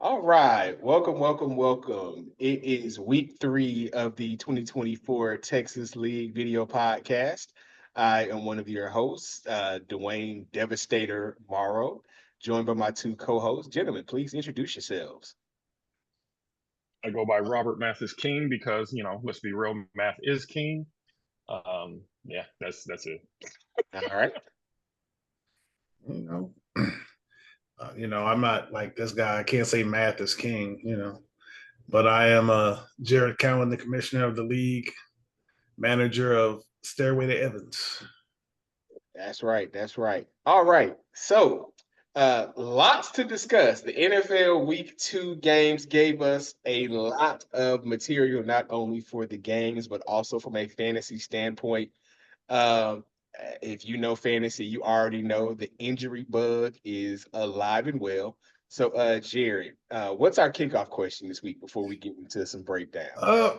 All right. Welcome, welcome, welcome. It is week 3 of the 2024 Texas League video podcast. I am one of your hosts, Dwayne Devastator Morrow, joined by my two co-hosts. Gentlemen, please introduce yourselves. I go by Robert Mathis King because, let's be real, math is king. Yeah, that's it. All right. You know, I'm not like this guy. I can't say math is king, but I am Jared Cowan, the commissioner of the league, manager of Stairway to Evans. That's right. That's right. All right. So, lots to discuss. The NFL Week 2 games gave us a lot of material, not only for the games, but also from a fantasy standpoint. Um, if you know fantasy, you already know the injury bug is alive and well. So, Jared, what's our kickoff question this week before we get into some breakdown? Uh,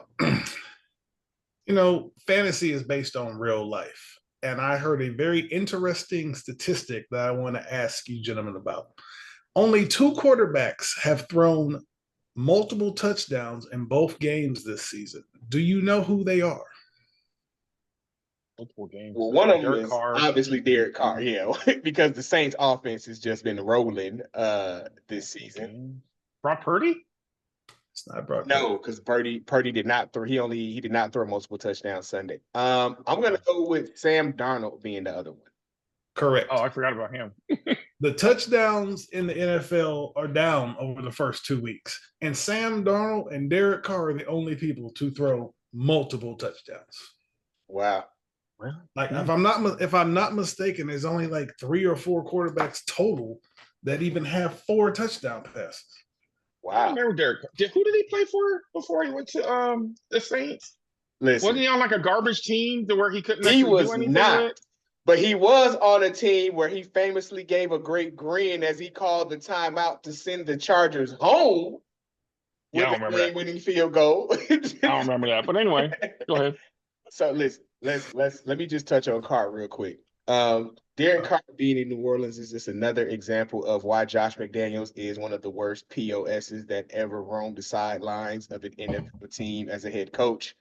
fantasy is based on real life. And I heard a very interesting statistic that I want to ask you gentlemen about. Only two quarterbacks have thrown multiple touchdowns in both games this season. Do you know who they are? Multiple games. Well, one of them Derek is Carr. obviously Derek Carr, yeah, because the Saints offense has just been rolling this season. Brock Purdy? It's not Brock. No, because Purdy did not throw. He did not throw multiple touchdowns Sunday. I'm gonna go with Sam Darnold being the other one. Correct. Oh, I forgot about him. The touchdowns in the NFL are down over the first 2 weeks, and Sam Darnold and Derek Carr are the only people to throw multiple touchdowns. Wow. Like if I'm not mistaken, there's only like 3 or 4 quarterbacks total that even have 4 touchdown passes. Wow. I remember Derek. Who did he play for before he went to the Saints? Listen, wasn't he on like a garbage team to where he couldn't he actually was do anything not. with? But he was on a team where he famously gave a great grin as he called the timeout to send the Chargers home with a game-winning field goal. I don't remember that. But anyway, go ahead. So listen, let me just touch on Carr real quick. Derek Carr being in New Orleans is just another example of why Josh McDaniels is one of the worst POSs that ever roamed the sidelines of an NFL team as a head coach.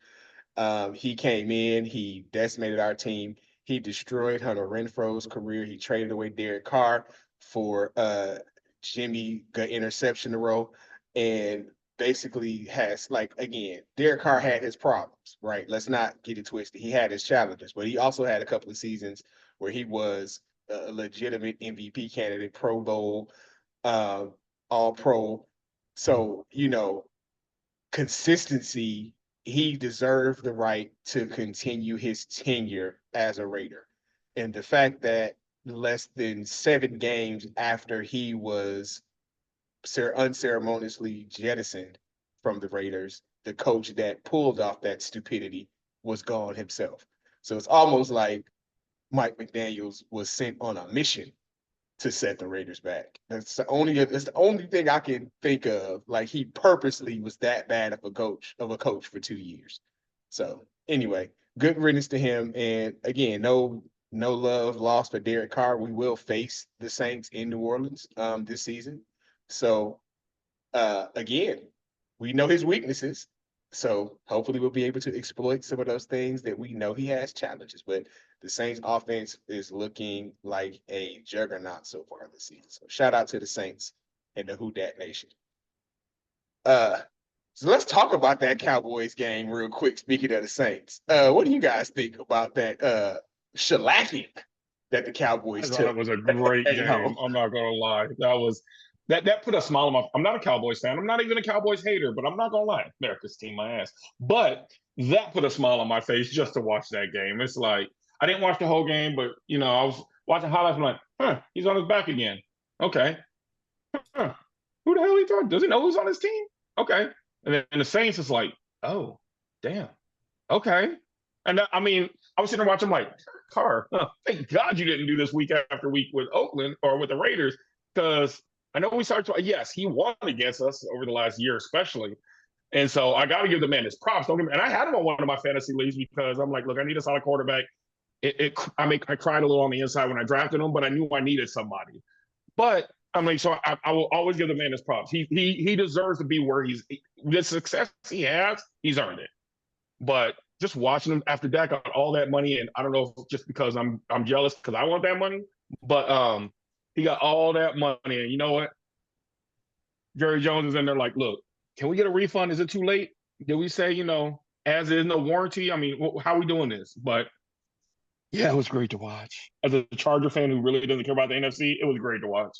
He came in, he decimated our team. He destroyed Hunter Renfro's career. He traded away Derek Carr for Jimmy interception row, and basically has again, Derek Carr had his problems, right? Let's not get it twisted. He had his challenges, but he also had a couple of seasons where he was a legitimate MVP candidate, Pro Bowl, All Pro. So consistency, he deserved the right to continue his tenure as a Raider. And the fact that less than 7 games after he was unceremoniously jettisoned from the Raiders, the coach that pulled off that stupidity was gone himself. So it's almost like Mike McDaniels was sent on a mission to set the Raiders back. That's the only thing I can think of. Like, he purposely was that bad of a coach for 2 years. So anyway, good riddance to him. And again, no love lost for Derek Carr. We will face the Saints in New Orleans this season. So again, we know his weaknesses. So hopefully we'll be able to exploit some of those things that we know he has challenges. But the Saints offense is looking like a juggernaut so far this season. So shout out to the Saints and the Who Dat Nation. So let's talk about that Cowboys game real quick. Speaking of the Saints, what do you guys think about that shellacking that the Cowboys took? That was a great game. I'm not gonna lie. That put a smile on my. I'm not a Cowboys fan. I'm not even a Cowboys hater, but I'm not gonna lie. America's team my ass. But that put a smile on my face just to watch that game. It's like I didn't watch the whole game, but I was watching highlights. I'm like, he's on his back again. Okay. Who the hell he talking? Does he know who's on his team? Okay. And then the Saints is like, oh, damn. Okay. And I was sitting there watching like, Carr, thank God you didn't do this week after week with Oakland or with the Raiders, because I know we started to, yes, he won against us over the last year, especially. And so I got to give the man his props. And I had him on one of my fantasy leagues because I'm like, look, I need a solid quarterback. I cried a little on the inside when I drafted him, but I knew I needed somebody. But I mean, so I will always give the man his props. He deserves to be where the success he has, he's earned it. But just watching him after Dak got all that money, and I don't know if just because I'm jealous because I want that money, but he got all that money, and you know what? Jerry Jones is in there like, look, can we get a refund? Is it too late? Did we say, as there's no warranty? I mean, how are we doing this? But yeah, it was great to watch. As a Charger fan who really doesn't care about the NFC, it was great to watch.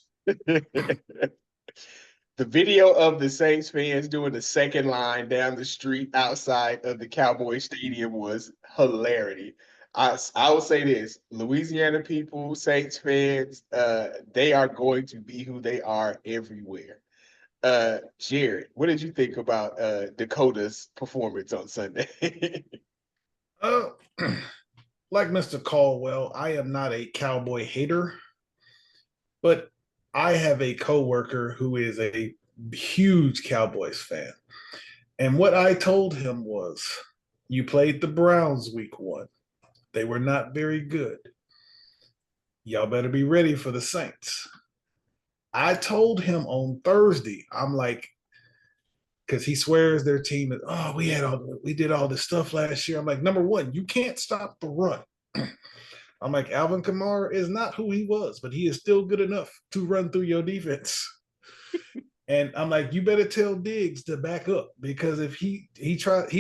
The video of the Saints fans doing the second line down the street outside of the Cowboy Stadium was hilarity. I will say this: Louisiana people, Saints fans, they are going to be who they are everywhere. Jared, what did you think about Dakota's performance on Sunday? Uh, like Mr. Caldwell, I am not a Cowboy hater, but I have a coworker who is a huge Cowboys fan. And what I told him was, you played the Browns week 1. They were not very good. Y'all better be ready for the Saints. I told him on Thursday, I'm like, because he swears their team is, oh, we did all this stuff last year. I'm like, number one, you can't stop the run. I'm like, Alvin Kamara is not who he was, but he is still good enough to run through your defense. And I'm like, you better tell Diggs to back up, because if he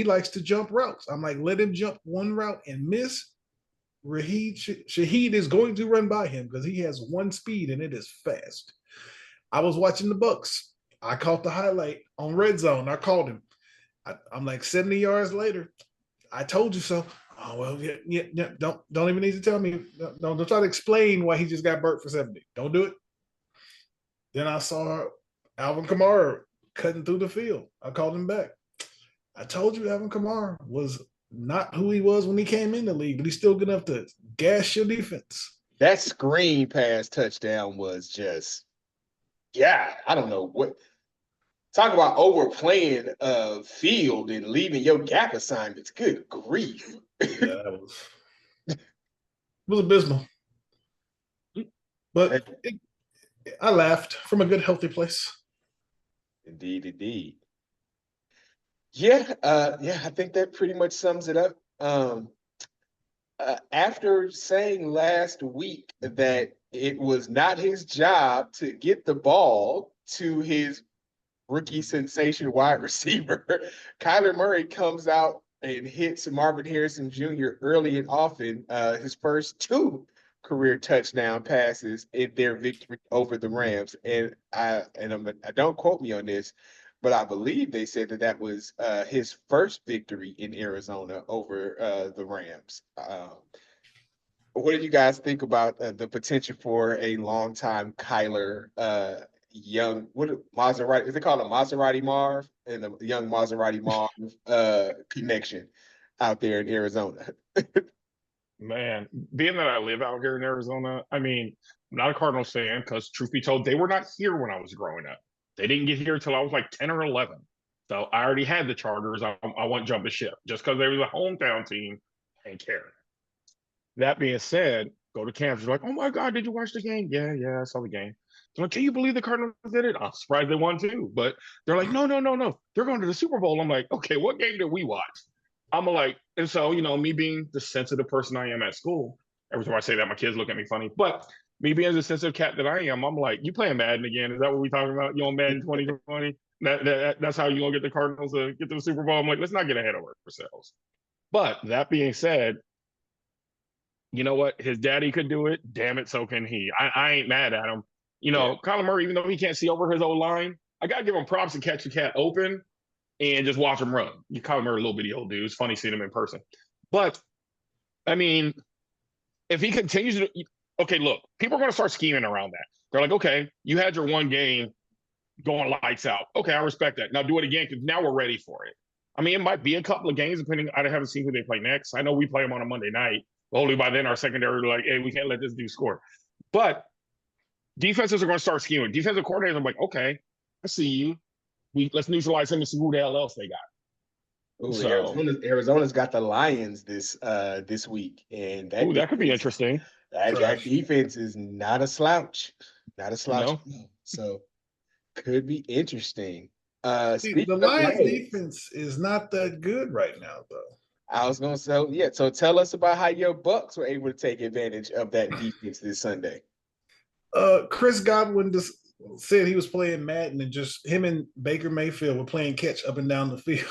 likes to jump routes. I'm like, let him jump one route and miss. Shaheed is going to run by him because he has one speed and it is fast. I was watching the Bucks. I caught the highlight on Red Zone. I called him. I'm like 70 yards later. I told you so. Oh well, yeah. Don't even need to tell me. Don't try to explain why he just got burnt for 70. Don't do it. Then I saw Alvin Kamara cutting through the field. I called him back. I told you Alvin Kamara was not who he was when he came in the league, but he's still good enough to gas your defense. That screen pass touchdown was just, yeah, I don't know what. Talk about overplaying field and leaving your gap assignments. Good grief. Yeah, it was abysmal. But I laughed from a good, healthy place. Indeed, indeed. Yeah, I think that pretty much sums it up. After saying last week that it was not his job to get the ball to his rookie sensation wide receiver, Kyler Murray comes out and hits Marvin Harrison Jr. early and often, his first 2 career touchdown passes in their victory over the Rams. And don't quote me on this, but I believe they said that was his first victory in Arizona over the Rams. What do you guys think about the potential for a longtime Kyler young Maserati? Is it called a Maserati Marv and the young Maserati Marv connection out there in Arizona? Man, being that I live out here in Arizona, I mean, I'm not a Cardinals fan because, truth be told, they were not here when I was growing up. They didn't get here until I was like 10 or 11. So I already had the Chargers. I wouldn't jump the ship just because they were the hometown team. I didn't care. That being said, go to Kansas. Like, oh my God, did you watch the game? Yeah, I saw the game. So like, can you believe the Cardinals did it? I'm surprised they won too. But they're like, no. They're going to the Super Bowl. I'm like, okay, what game did we watch? I'm like, and so, me being the sensitive person I am at school, every time I say that, my kids look at me funny. But me being the sensitive cat that I am, I'm like, you playing Madden again? Is that what we talking about? You on Madden 2020? That's how you gonna get the Cardinals to get to the Super Bowl? I'm like, let's not get ahead of ourselves. But that being said, you know what? His daddy could do it. Damn it, so can he. I ain't mad at him. Kyler Murray, even though he can't see over his old line, I gotta give him props to catch the cat open and just watch him run. You call him a little bitty old dude. It's funny seeing him in person. But, I mean, if he continues to – okay, look, people are going to start scheming around that. They're like, okay, you had your one game going lights out. Okay, I respect that. Now do it again because now we're ready for it. I mean, it might be a couple of games depending – I haven't seen who they play next. I know we play them on a Monday night. Hopefully by then our secondary are like, hey, we can't let this dude score. But defenses are going to start scheming. Defensive coordinators are like, okay, I see you. Let's neutralize him and see who the hell else they got. Ooh, so, Arizona's got the Lions this week, and that could be interesting. That defense is not a slouch. Not a slouch. So could be interesting. See, Speaking the of Lions legs, defense is not that good right now, though. I was gonna say, yeah. So tell us about how your Bucks were able to take advantage of that defense this Sunday. Chris Godwin just said he was playing Madden and just him and Baker Mayfield were playing catch up and down the field.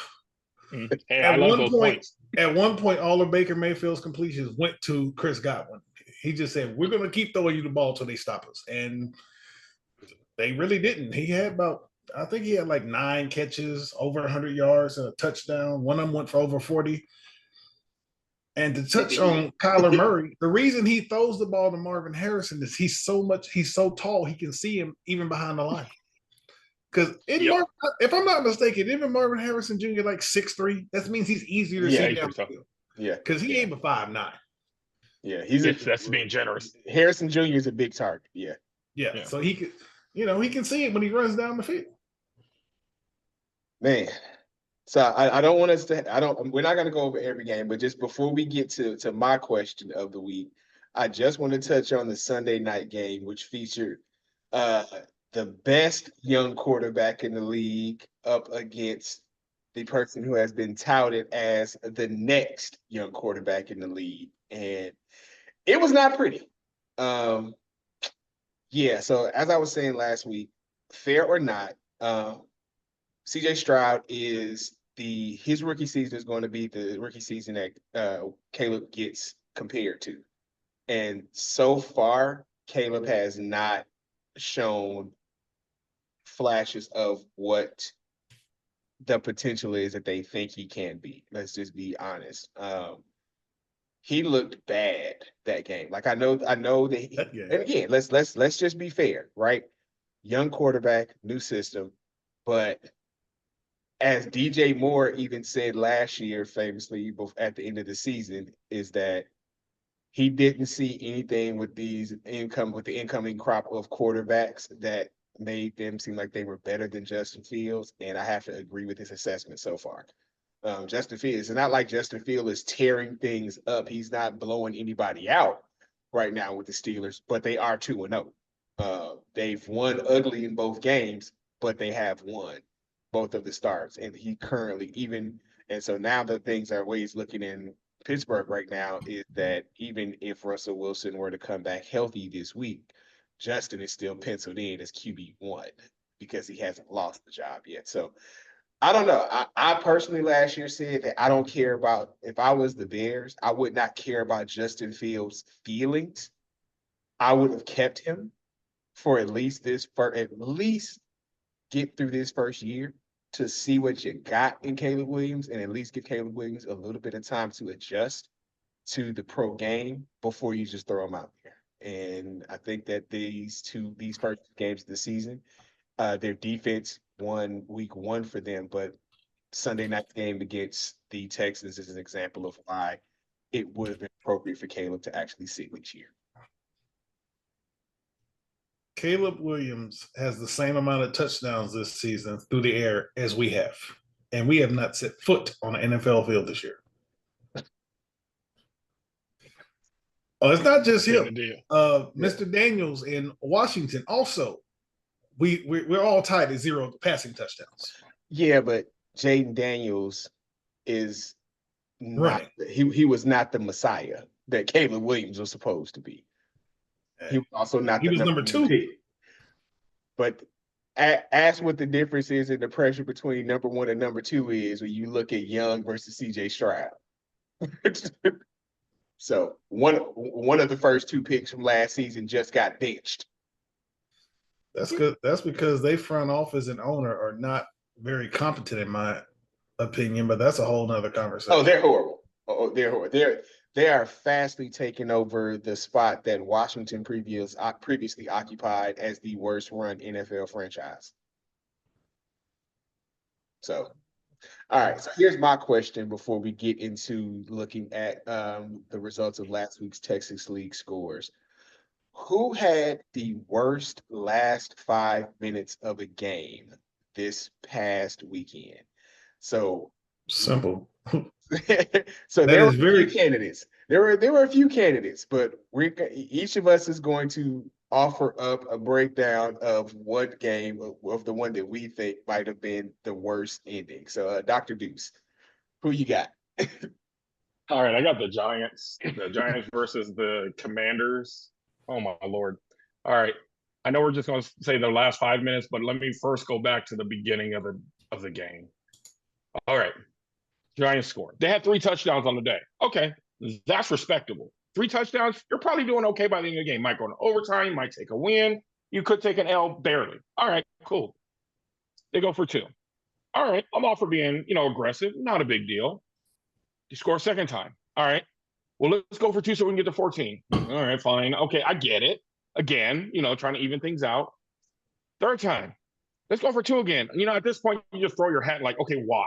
Hey, I love those points. At one point, all of Baker Mayfield's completions went to Chris Godwin. He just said, "We're going to keep throwing you the ball till they stop us," and they really didn't. He had I think he had like 9 catches, over 100 yards, and a touchdown. One of them went for over 40. And to touch on Kyler Murray, the reason he throws the ball to Marvin Harrison is he's so tall, he can see him even behind the line. Because if I'm not mistaken, even Marvin Harrison Jr. like 6'3", that means he's easier to see down the field. Yeah, because he ain't a 5'9". Yeah, that's being generous. Harrison Jr. is a big target. Yeah. So he could, he can see it when he runs down the field. Man, so I don't want us to. We're not going to go over every game, but just before we get to my question of the week, I just want to touch on the Sunday night game, which featured the best young quarterback in the league up against the person who has been touted as the next young quarterback in the league, and it was not pretty. Yeah. So as I was saying last week, fair or not, CJ Stroud his rookie season is going to be the rookie season that Caleb gets compared to. And so far, Caleb has not shown flashes of what the potential is that they think he can be. Let's just be honest. He looked bad that game. Like I know that and again, let's just be fair, right? Young quarterback, new system, but as DJ Moore even said last year, famously at the end of the season, is that he didn't see anything with the incoming crop of quarterbacks that made them seem like they were better than Justin Fields. And I have to agree with his assessment so far. Justin Fields, it's not like Justin Fields is tearing things up. He's not blowing anybody out right now with the Steelers, but they are 2-0. They've won ugly in both games, but they have won both of the starts. And he currently so now the things that he's looking in Pittsburgh right now is that even if Russell Wilson were to come back healthy this week, Justin is still penciled in as QB1 because he hasn't lost the job yet. So I don't know. I personally last year said that I don't care about, if I was the Bears, I would not care about Justin Fields' feelings. I would have kept him for at least get through this first year to see what you got in Caleb Williams and at least give Caleb Williams a little bit of time to adjust to the pro game before you just throw him out there. And I think that these first games of the season, their defense won week 1 for them, but Sunday night game against the Texans is an example of why it would have been appropriate for Caleb to actually sit this year. Caleb Williams has the same amount of touchdowns this season through the air as we have. And we have not set foot on an NFL field this year. Oh, it's not just him. Mr. Daniels in Washington also. We're all tied at 0 passing touchdowns. Yeah, but Jaden Daniels is not. He was not the Messiah that Caleb Williams was supposed to be. He was also not. He was number 2 pick. But ask what the difference is in the pressure between number 1 and number 2 is when you look at Young versus CJ Stroud. So one of the first 2 picks from last season just got benched. That's good. That's because they front office and owner are not very competent, in my opinion. But that's a whole nother conversation. Oh, they're horrible. They're horrible. They are fastly taking over the spot that Washington previously occupied as the worst run NFL franchise. So, all right. So here's my question before we get into looking at the results of last week's Texas League scores. Who had the worst last 5 minutes of a game this past weekend? So simple. So there were a few candidates. There were a few candidates, but each of us is going to offer up a breakdown of what game of the one that we think might have been the worst ending. So, Dr. Deuce, who you got? All right, I got the Giants. The Giants versus the Commanders. Oh my Lord. All right. I know we're just going to say the last 5 minutes, but let me first go back to the beginning of the game. All right. Giants scored. They had 3 touchdowns on the day. Okay. That's respectable. 3 touchdowns, you're probably doing okay by the end of the game. Might go to overtime, might take a win. You could take an L barely. All right, cool. They go for 2. All right. I'm all for being, aggressive. Not a big deal. You score a second time. All right. Well, let's go for 2 so we can get to 14. All right, fine. Okay, I get it. Again, trying to even things out. Third time. Let's go for 2 again. At this point, you just throw your hat like, okay, why?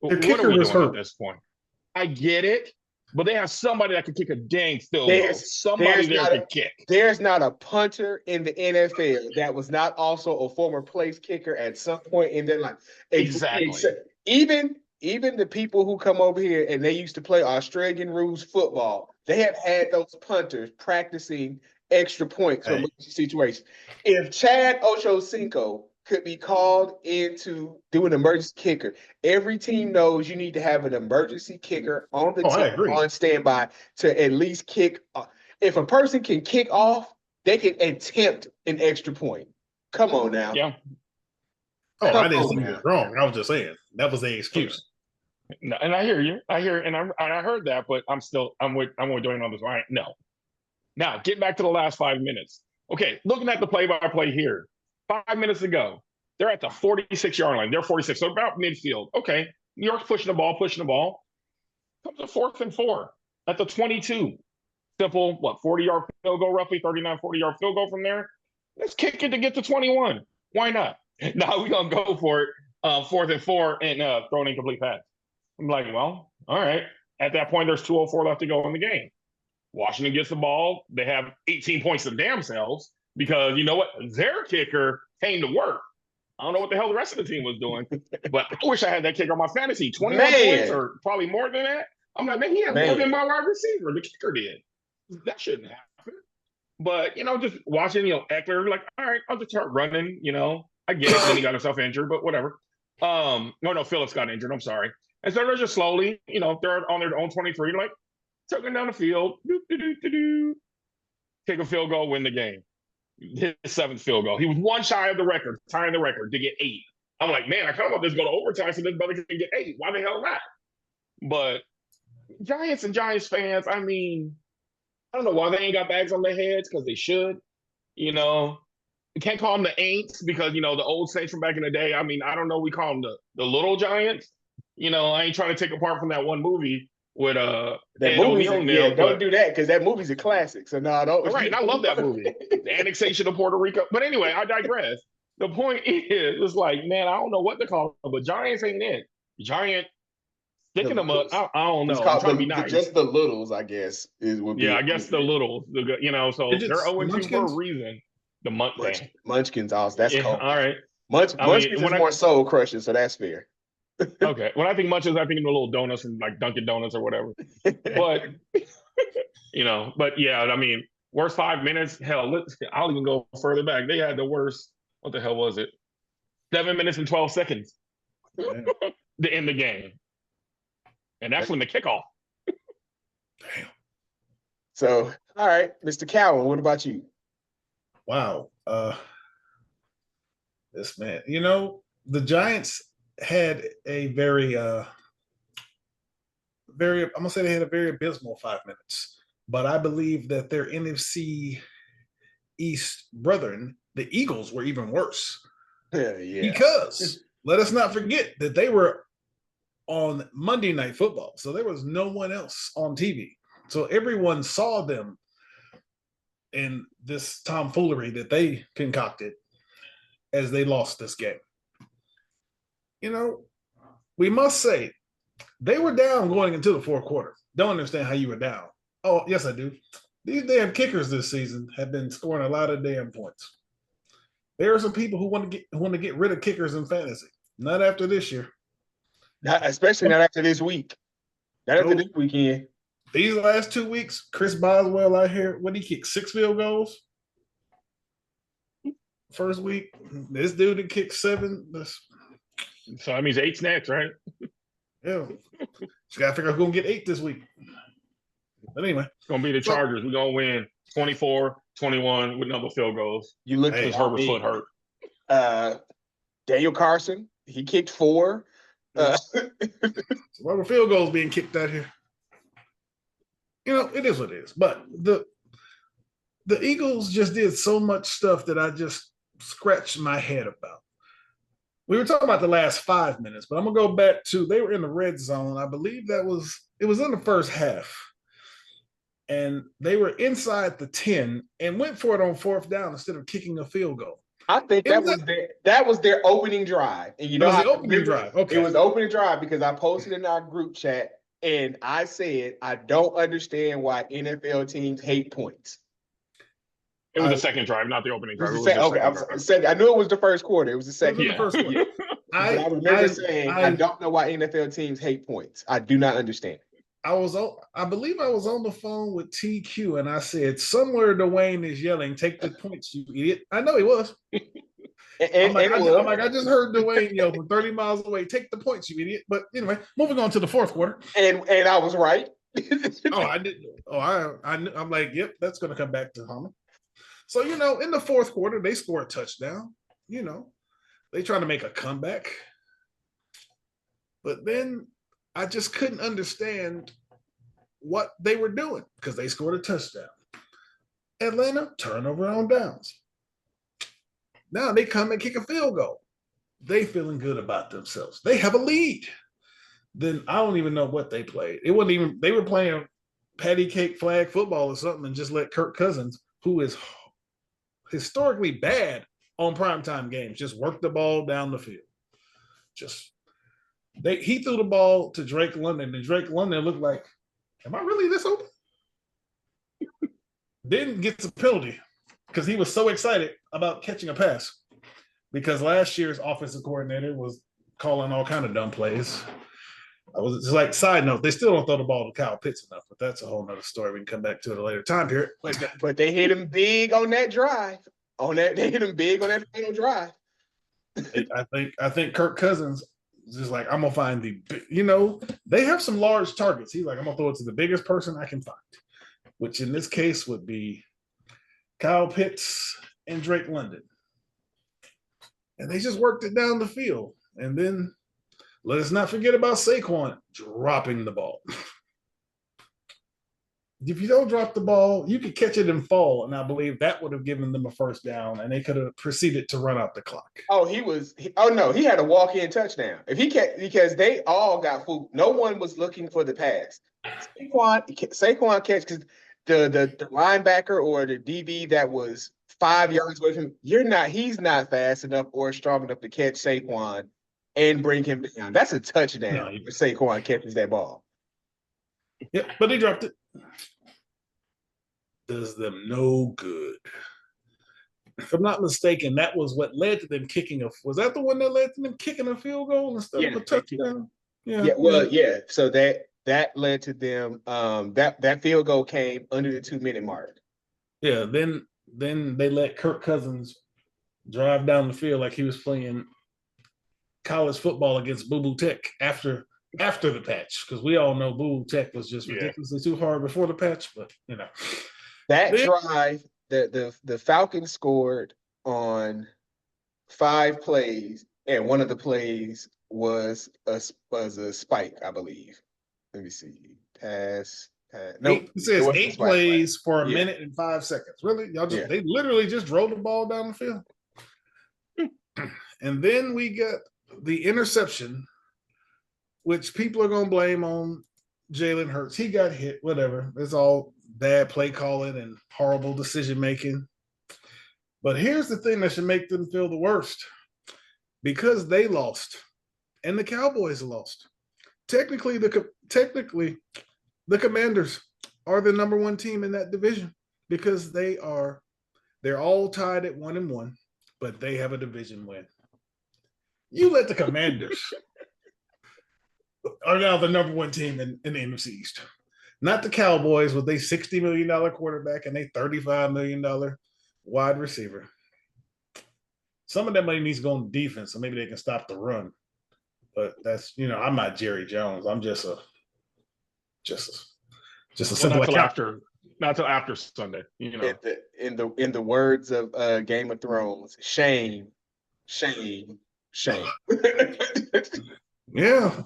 Their What kicker are we was doing hurt. at this point? I get it, but they have somebody that can kick a dang field goal. There's Somebody there not can kick. There's not a punter in the NFL that was not also a former place kicker at some point in their life. Exactly. Even the people who come over here and they used to play Australian rules football, they have had those punters practicing extra points for emergency situations. If Chad Ochocinco could be called in to do an emergency kicker, every team knows you need to have an emergency kicker on the team on standby to at least kick. If a person can kick off, they can attempt an extra point. Come on now. Yeah. Oh, I didn't say you were wrong. I was just saying that was the excuse. No, and I hear you. I heard that, but I'm with Dwayne on this. Right? No. Now, get back to the last 5 minutes. Okay, looking at the play-by-play here. 5 minutes ago, they're at the 46-yard line. They're 46, so about midfield. Okay, New York's pushing the ball. Comes to 4th and 4 at the 22. Simple, 40-yard field goal, roughly 39, 40-yard field goal from there. Let's kick it to get to 21. Why not? Now we're going to go for it, 4th and 4, and throw an incomplete pass. I'm like, well, all right. At that point, there's 2:04 left to go in the game. Washington gets the ball. They have 18 points to damn selves because you know what? Their kicker came to work. I don't know what the hell the rest of the team was doing, but I wish I had that kicker on my fantasy. 21 points or probably more than that. I'm like, man, he had more than my wide receiver. The kicker did. That shouldn't happen. But, just watching, Eckler, like, all right, I'll just start running, I get it. Then he got himself injured, but whatever. No, Phillips got injured. I'm sorry. And so they're just slowly, they're on their own 23, like, tugging down the field, take a field goal, win the game. His 7th field goal. He was 1 shy of the record, tying the record to get 8. I'm like, man, I kind of want this to go to overtime so this brother can get 8. Why the hell not? But Giants and Giants fans, I mean, I don't know why they ain't got bags on their heads because they should. You can't call them the Aints because, the old Saints from back in the day. I mean, I don't know. We call them the little Giants. I ain't trying to take apart from that one movie with that O'Neal. Yeah, don't do that because that movie's a classic. So no, don't. All right, and I love that movie, the annexation of Puerto Rico. But anyway, I digress. The point is, it's like, man, I don't know what to call them, but Giants ain't it. Giant sticking them up. I don't know. I'm trying to be nice. Just the littles, I guess, I guess the littles. So they're 0-2 for a reason. The Munchkins, that's cold. All right. Munchkins is more soul crushing, so that's fair. Okay. When I think Munchkins, I think of the little donuts from like Dunkin' Donuts or whatever. But but yeah, I mean, worst 5 minutes. Hell, I'll even go further back. They had the worst. What the hell was it? 7 minutes and 12 seconds to end the game, and that's when the kickoff. Damn. So, all right, Mr. Cowan, what about you? Wow. This man, the Giants had a very, I'm gonna say they had a very abysmal 5 minutes, but I believe that their NFC East brethren, the Eagles, were even worse. Yeah. Because let us not forget that they were on Monday Night Football, so there was no one else on TV. So everyone saw them in this tomfoolery that they concocted as they lost this game. We must say they were down going into the 4th quarter. Don't understand how you were down. Oh, yes, I do. These damn kickers this season have been scoring a lot of damn points. There are some people who want to get rid of kickers in fantasy. Not after this year. Especially not after this week. Not after this weekend. These last 2 weeks, Chris Boswell out here, what did he kick? 6 field goals? first week. This dude that kicked 7. So that means 8's next, right? Yeah. Just got to figure out who's going to get 8 this week. But anyway. It's going to be the Chargers. We're going to win 24-21 with number field goals. You look because Herbert's foot hurt. Daniel Carson, he kicked 4. Rubber field goals being kicked out here. It is what it is. But the Eagles just did so much stuff that I just scratched my head about. We were talking about the last 5 minutes, but I'm gonna go back to they were in the red zone. I believe it was in the first half, and they were inside the 10 and went for it on 4th down instead of kicking a field goal. I think that was their opening drive, and it was the opening drive. Okay, it was the opening drive because I posted in our group chat and I said I don't understand why NFL teams hate points. It was the second drive, not the opening drive. I knew it was the first quarter. It was the second. The first quarter. I remember saying I don't know why NFL teams hate points. I do not understand. I believe I was on the phone with TQ and I said somewhere Dwayne is yelling, "Take the points, you idiot!" I know he was. I just heard Dwayne yell from 30 miles away, "Take the points, you idiot!" But anyway, moving on to the fourth quarter. And I was right. I didn't. I'm like, yep, that's going to come back to Hummer. So, in the fourth quarter, they score a touchdown. They try to make a comeback. But then I just couldn't understand what they were doing because they scored a touchdown. Atlanta, turnover on downs. Now they come and kick a field goal. They feeling good about themselves. They have a lead. Then I don't even know what they played. It wasn't even, they were playing patty cake flag football or something and just let Kirk Cousins, who is historically bad on primetime games, just work the ball down the field. He threw the ball to Drake London, and Drake London looked like, am I really this open? Then gets a penalty because he was so excited about catching a pass because last year's offensive coordinator was calling all kind of dumb plays. I was just like, side note, they still don't throw the ball to Kyle Pitts enough, but that's a whole nother story. We can come back to it at a later time period. But they hit him big on that drive. They hit him big on that final drive. I think Kirk Cousins is just like, I'm gonna find they have some large targets. He's like, I'm gonna throw it to the biggest person I can find, which in this case would be Kyle Pitts and Drake London. And they just worked it down the field. And then let us not forget about Saquon dropping the ball. If you don't drop the ball, you could catch it and fall, and I believe that would have given them a first down, and they could have proceeded to run out the clock. Oh, he had a walk-in touchdown. Because they all got fooled. No one was looking for the pass. Saquon catch because the linebacker or the DB that was 5 yards away from him, he's not fast enough or strong enough to catch Saquon and bring him down. That's a touchdown if Saquon catches that ball. Yeah, but he dropped it. Does them no good. If I'm not mistaken, that was what led to them kicking was that the one that led to them kicking a field goal instead of a touchdown? Yeah. So that led to them. That field goal came under the 2-minute mark. Yeah. Then they let Kirk Cousins drive down the field like he was playing college football against Boo Boo Tech after the patch, because we all know Boo Boo Tech was just ridiculously too hard before the patch, but that drive, the Falcons scored on 5 plays, and one of the plays was a spike, I believe. Let me see. Pass. No, it says 8 plays for a minute and 5 seconds. Really? They literally just drove the ball down the field. And then we got the interception, which people are going to blame on Jalen Hurts. He got hit, whatever. It's all bad play calling and horrible decision making. But here's the thing that should make them feel the worst. Because they lost and the Cowboys lost. Technically, the Commanders are the number 1 team in that division because they're all tied at 1-1, but they have a division win. You let the Commanders are now the number 1 team in the NFC East. Not the Cowboys with a $60 million quarterback and a $35 million wide receiver. Some of that money needs to go on defense, so maybe they can stop the run. But that's I'm not Jerry Jones. I'm just a simple account. Not till after Sunday. In the words of Game of Thrones, shame, shame, shame. Yeah,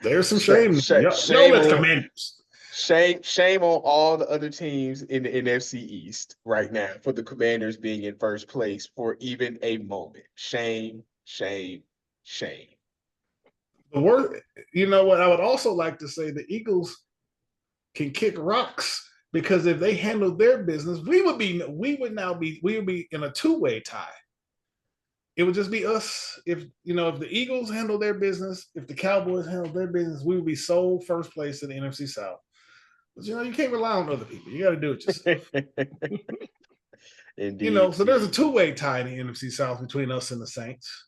there's some shame. Shame it's on Commanders. Shame on all the other teams in the NFC East right now for the Commanders being in first place for even a moment. Shame, shame, shame. The word, you know what? I would also like to say the Eagles can kick rocks because if they handled their business, we would be in a two-way tie. It would just be us. If the Eagles handle their business, if the Cowboys handle their business, we would be sole first place in the NFC South. But you can't rely on other people. You got to do it yourself. Indeed. So there's a two-way tie in the NFC South between us and the Saints.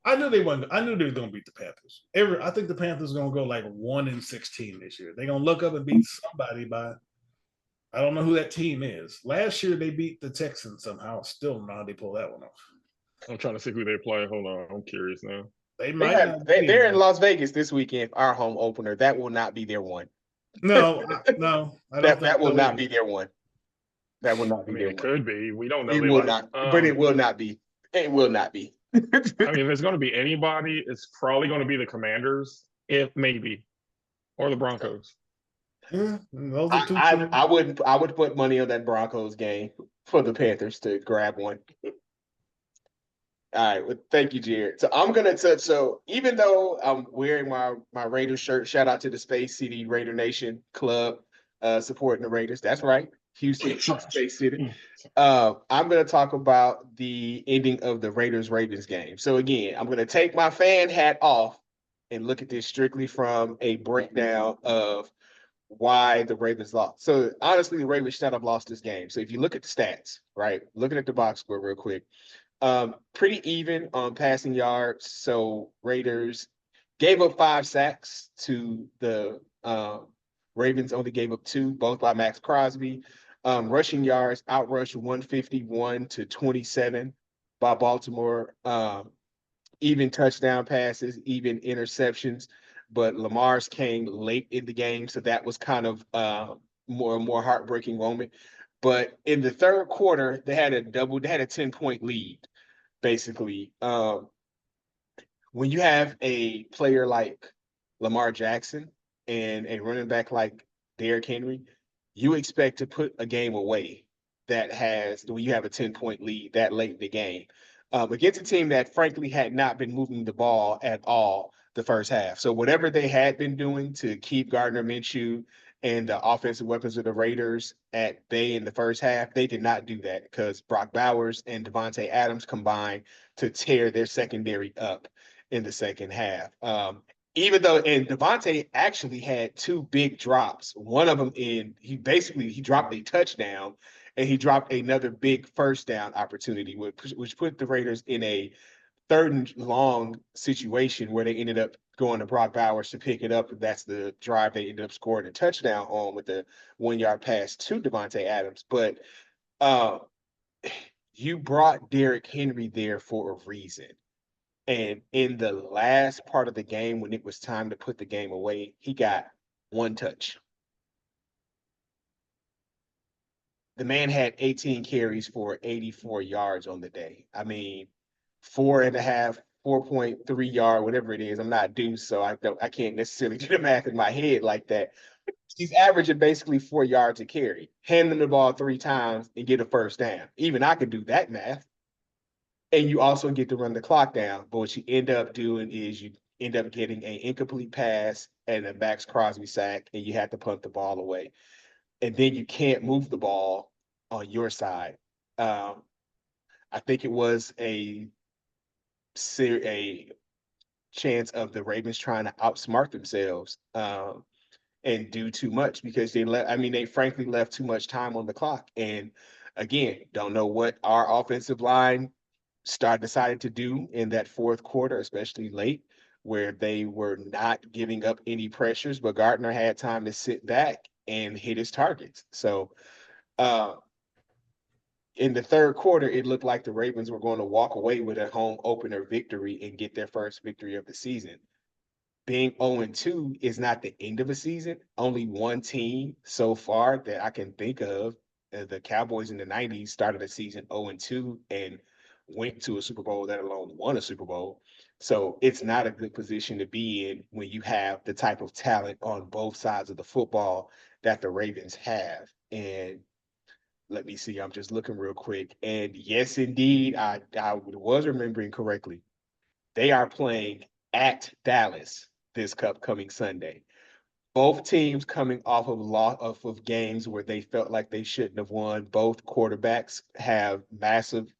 I knew they were going to beat the Panthers. I think the Panthers are going to go like 1-16 this year. They're going to look up and beat somebody by, I don't know who that team is. Last year they beat the Texans somehow. Still don't know how they pull that one off. I'm trying to see who they play. Hold on, I'm curious now. They're in Las Vegas this weekend, our home opener. That will not be their one. No. That will not be their one. That will not be their one. It could be. We don't know. It will not, but it will not be. It will not be. I mean, if there's going to be anybody, it's probably going to be the Commanders, or the Broncos. Yeah, those are two. I would put money on that Broncos game for the Panthers to grab one. All right, well, thank you, Jared. So I'm gonna touch. So even though I'm wearing my Raiders shirt, shout out to the Space City Raider Nation Club, supporting the Raiders. That's right, Houston, Space City. I'm gonna talk about the ending of the Raiders-Ravens game. So again, I'm gonna take my fan hat off and look at this strictly from a breakdown of why the Ravens lost. So honestly, the Ravens should have lost this game. So if you look at the stats, right, looking at the box score real quick. Pretty even on passing yards. So Raiders gave up 5 sacks to the Ravens, only gave up 2, both by Max Crosby. Rushing yards, outrushed 151 to 27 by Baltimore. Even touchdown passes, even interceptions. But Lamar's came late in the game, so that was kind of more heartbreaking moment. But in the third quarter, they had a 10-point lead, basically. When you have a player like Lamar Jackson and a running back like Derrick Henry, you expect to put a game away when you have a 10-point lead that late in the game. Against a team that frankly had not been moving the ball at all the first half. So whatever they had been doing to keep Gardner Minshew and the offensive weapons of the Raiders at bay in the first half, they did not do that because Brock Bowers and Devontae Adams combined to tear their secondary up in the second half. And Devontae actually had 2 big drops. One of them he dropped a touchdown and he dropped another big first down opportunity, which put the Raiders in a 3rd and long situation where they ended up going to Brock Bowers to pick it up. That's the drive they ended up scoring a touchdown on with the 1-yard pass to Devontae Adams. But you brought Derrick Henry there for a reason. And in the last part of the game, when it was time to put the game away, he got 1 touch. The man had 18 carries for 84 yards on the day. I mean, 4.5, 4.3 yard, whatever it is. I'm not Deuce, so I can't necessarily do the math in my head like that. He's averaging basically 4 yards a carry, hand him the ball 3 times and get a first down. Even I could do that math. And you also get to run the clock down. But what you end up doing is you end up getting an incomplete pass and a Max Crosby sack, and you have to punt the ball away. And then you can't move the ball on your side. I think it was a chance of the Ravens trying to outsmart themselves and do too much because they frankly left too much time on the clock. And again, don't know what our offensive line decided to do in that fourth quarter, especially late, where they were not giving up any pressures, but Gardner had time to sit back and hit his targets. So in the third quarter, it looked like the Ravens were going to walk away with a home opener victory and get their first victory of the season. Being 0-2 is not the end of a season. Only one team so far that I can think of, the Cowboys in the 90s, started the season 0-2 and went to a Super Bowl, let alone won a Super Bowl. So it's not a good position to be in when you have the type of talent on both sides of the football that the Ravens have. And let me see, I'm just looking real quick. And yes, indeed, I was remembering correctly. They are playing at Dallas this upcoming Sunday. Both teams coming off of games where they felt like they shouldn't have won. Both quarterbacks have massive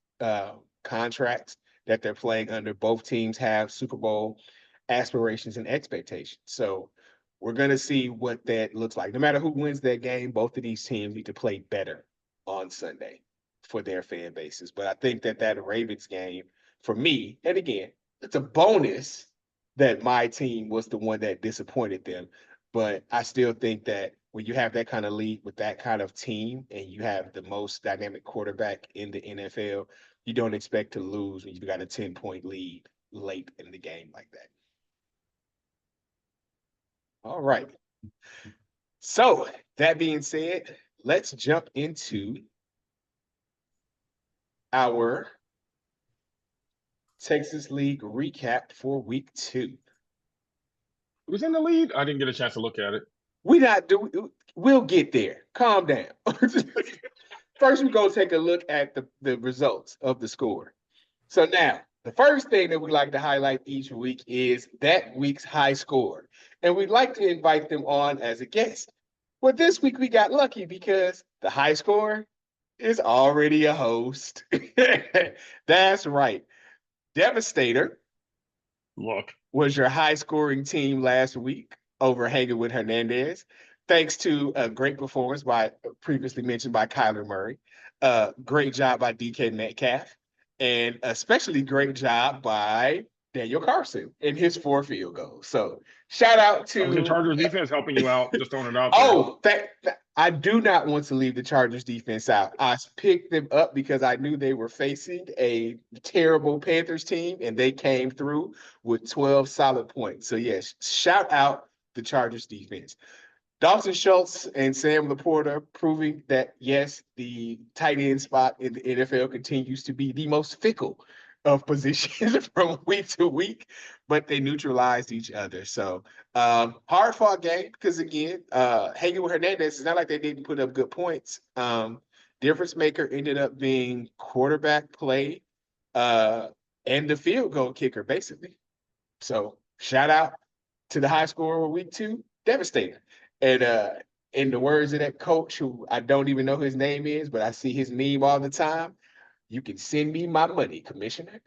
contracts that they're playing under. Both teams have Super Bowl aspirations and expectations. So we're going to see what that looks like. No matter who wins that game, both of these teams need to play better on Sunday for their fan bases. But I think that Ravens game, for me, and again, it's a bonus that my team was the one that disappointed them. But I still think that when you have that kind of lead with that kind of team and you have the most dynamic quarterback in the NFL, you don't expect to lose when you've got a 10-point lead late in the game like that. All right. So that being said, let's jump into our Texas League recap for week 2. Who's in the lead? I didn't get a chance to look at it. We'll get there. Calm down. First, we're going to take a look at the results of the score. So now, the first thing that we like to highlight each week is that week's high score. And we'd like to invite them on as a guest. Well, this week we got lucky because the high score is already a host. That's right. Devastator was your high-scoring team last week over Hanging with Hernandez, thanks to a great performance by previously mentioned by Kyler Murray. Great job by DK Metcalf, and especially great job by Daniel Carson in his 4 field goals. So shout out to the Chargers defense helping you out, just throwing it out there. Oh, I do not want to leave the Chargers defense out. I picked them up because I knew they were facing a terrible Panthers team, and they came through with 12 solid points. So, yes, shout out the Chargers defense. Dalton Schultz and Sam Laporta proving that, yes, the tight end spot in the NFL continues to be the most fickle of positions from week to week, but they neutralized each other. So hard fought game because again, Hanging with Hernandez, it's not like they didn't put up good points. Difference maker ended up being quarterback play and the field goal kicker, basically. So shout out to the high scorer of week 2, Devastator. And in the words of that coach, who I don't even know his name is, but I see his meme all the time, you can send me my money, Commissioner.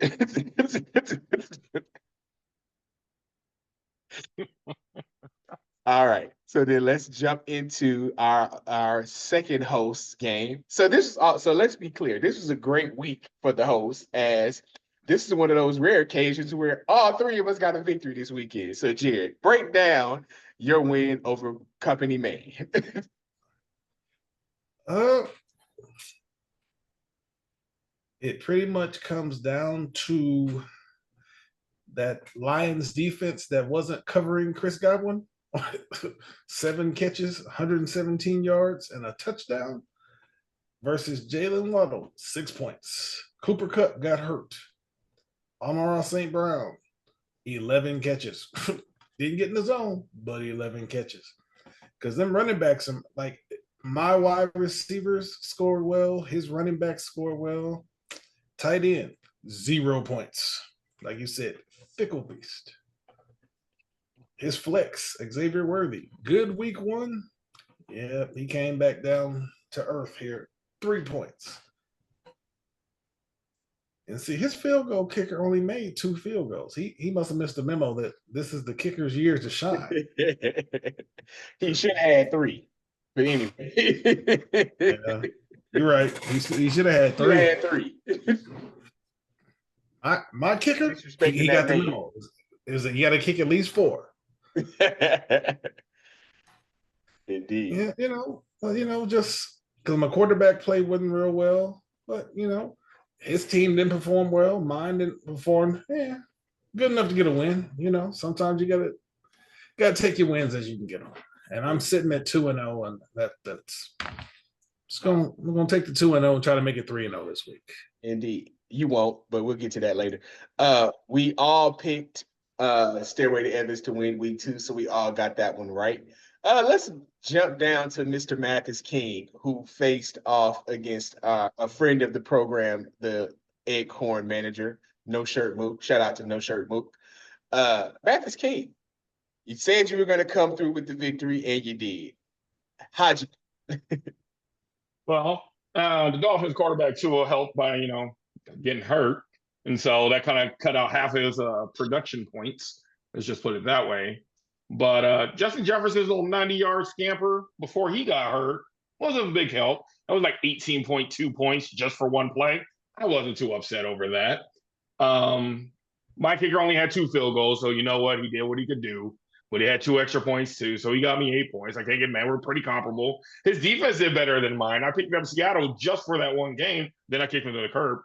All right. So then let's jump into our second host game. So let's be clear. This was a great week for the host, as this is one of those rare occasions where all 3 of us got a victory this weekend. So Jared, break down your win over Company Man. It pretty much comes down to that Lions defense that wasn't covering Chris Godwin. 7 catches, 117 yards, and a touchdown versus Jalen Waddle, 6 points. Cooper Kupp got hurt. Amon-Ra St. Brown, 11 catches. Didn't get in the zone, but 11 catches. Because them running backs, like my wide receivers scored well. His running backs scored well. Tight end, 0 points. Like you said, fickle beast. His flex, Xavier Worthy, good week 1. Yeah, he came back down to earth here, 3 points. And see, his field goal kicker only made 2 field goals. He must have missed the memo that this is the kicker's year to shine. He should have had 3. But anyway. Yeah, you're right. He should have had 3. He had 3. My kicker, he got the memo. Is that you got to kick at least 4. Indeed. Yeah, just because my quarterback play wasn't real well. But his team didn't perform well. Mine didn't perform. Yeah, good enough to get a win. Sometimes you gotta take your wins as you can get them. And I'm sitting at 2-0, and that's we're gonna take the 2-0 and try to make it 3-0 this week. Indeed. You won't, but we'll get to that later. We all picked Stairway to Evans to win week 2, so we all got that one right. Let's jump down to Mr. Mathis King, who faced off against a friend of the program, the Egghorn manager, No Shirt Mook. Shout out to No Shirt Mook. Mathis King, you said you were going to come through with the victory, and you did. How'd you? Well, the Dolphins quarterback Tua helped by getting hurt, and so that kind of cut out half of his production points. Let's just put it that way. But Justin Jefferson's little 90-yard scamper before he got hurt wasn't a big help. That was like 18.2 points just for one play. I wasn't too upset over that. My kicker only had 2 field goals, so you know what? He did what he could do. But he had 2 extra points too, so he got me 8 points. I can't get mad. We're pretty comparable. His defense did better than mine. I picked up Seattle just for that one game. Then I kicked him to the curb.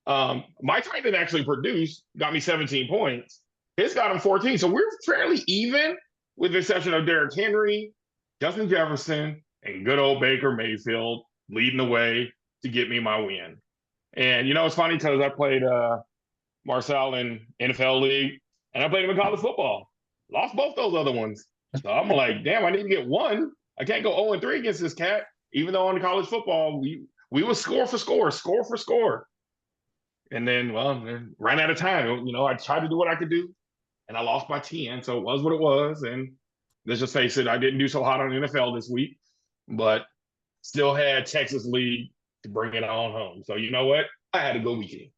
My tight end actually produced, got me 17 points. His got him 14. So we're fairly even, with the exception of Derrick Henry, Justin Jefferson, and good old Baker Mayfield leading the way to get me my win. And it's funny because I played Marcel in NFL League, and I played him in college football. Lost both those other ones. So I'm like, damn, I need to get one. I can't go 0-3 against this cat, even though in college football, we would score for score. And then, ran out of time. I tried to do what I could do, and I lost by 10. So it was what it was. And let's just face it, I didn't do so hot on the NFL this week, but still had Texas League to bring it on home. So you know what? I had a good weekend.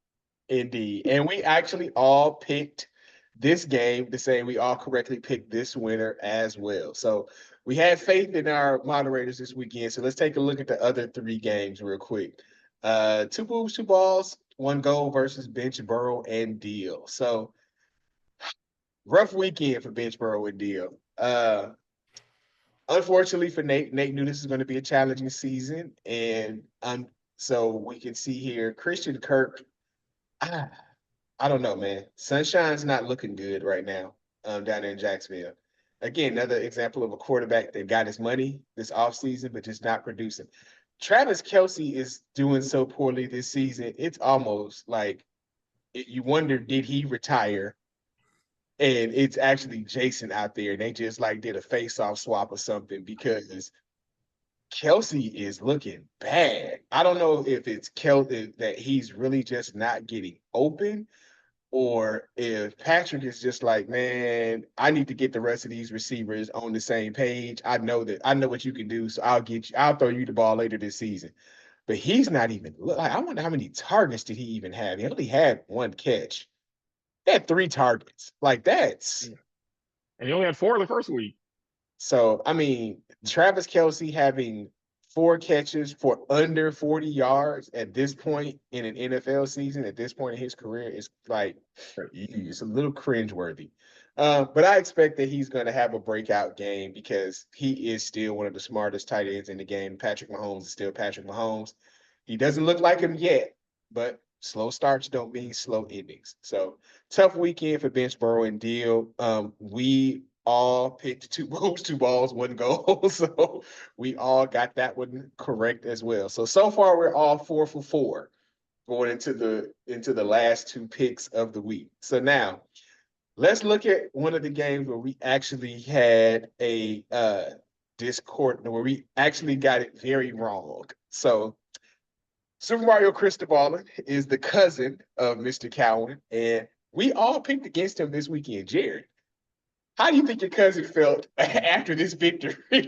Indeed. And we actually all picked this game the same. We all correctly picked this winner as well. So we had faith in our moderators this weekend. So let's take a look at the other 3 games real quick. 2 moves, 2 balls, 1 goal versus Bench, Burrow, and Deal. So rough weekend for Bench, Burrow, and Deal. Unfortunately for Nate knew this is going to be a challenging season. And so we can see here, Christian Kirk, I don't know, man. Sunshine's not looking good right now down there in Jacksonville. Again, another example of a quarterback that got his money this offseason, but just not producing. Travis Kelce is doing so poorly this season. It's almost like you wonder, did he retire? And it's actually Jason out there. And they just did a face-off swap or something because Kelce is looking bad. I don't know if it's Kelce that he's really just not getting open, or if Patrick is just like, man, I need to get the rest of these receivers on the same page. I know what you can do, so I'll throw you the ball later this season. But he's not even I wonder how many targets did he even have? He only had 1 catch. He had 3 targets. That's and he only had 4 the first week. So I mean, Travis Kelce having 4 catches for under 40 yards at this point in an NFL season, at this point in his career, is it's a little cringeworthy. But I expect that he's going to have a breakout game because he is still one of the smartest tight ends in the game. Patrick Mahomes is still Patrick Mahomes. He doesn't look like him yet, but slow starts don't mean slow endings. So tough weekend for Bench, Burrow, and Deal. We all picked 2 moves, 2 balls, 1 goal. So we all got that one correct as well. So far we're all 4 for 4 going into the last 2 picks of the week. So now let's look at one of the games where we actually had a discord, where we actually got it very wrong. So Super Mario Cristobalin is the cousin of Mr. Cowan, and we all picked against him this weekend. Jared, how do you think your cousin felt after this victory? I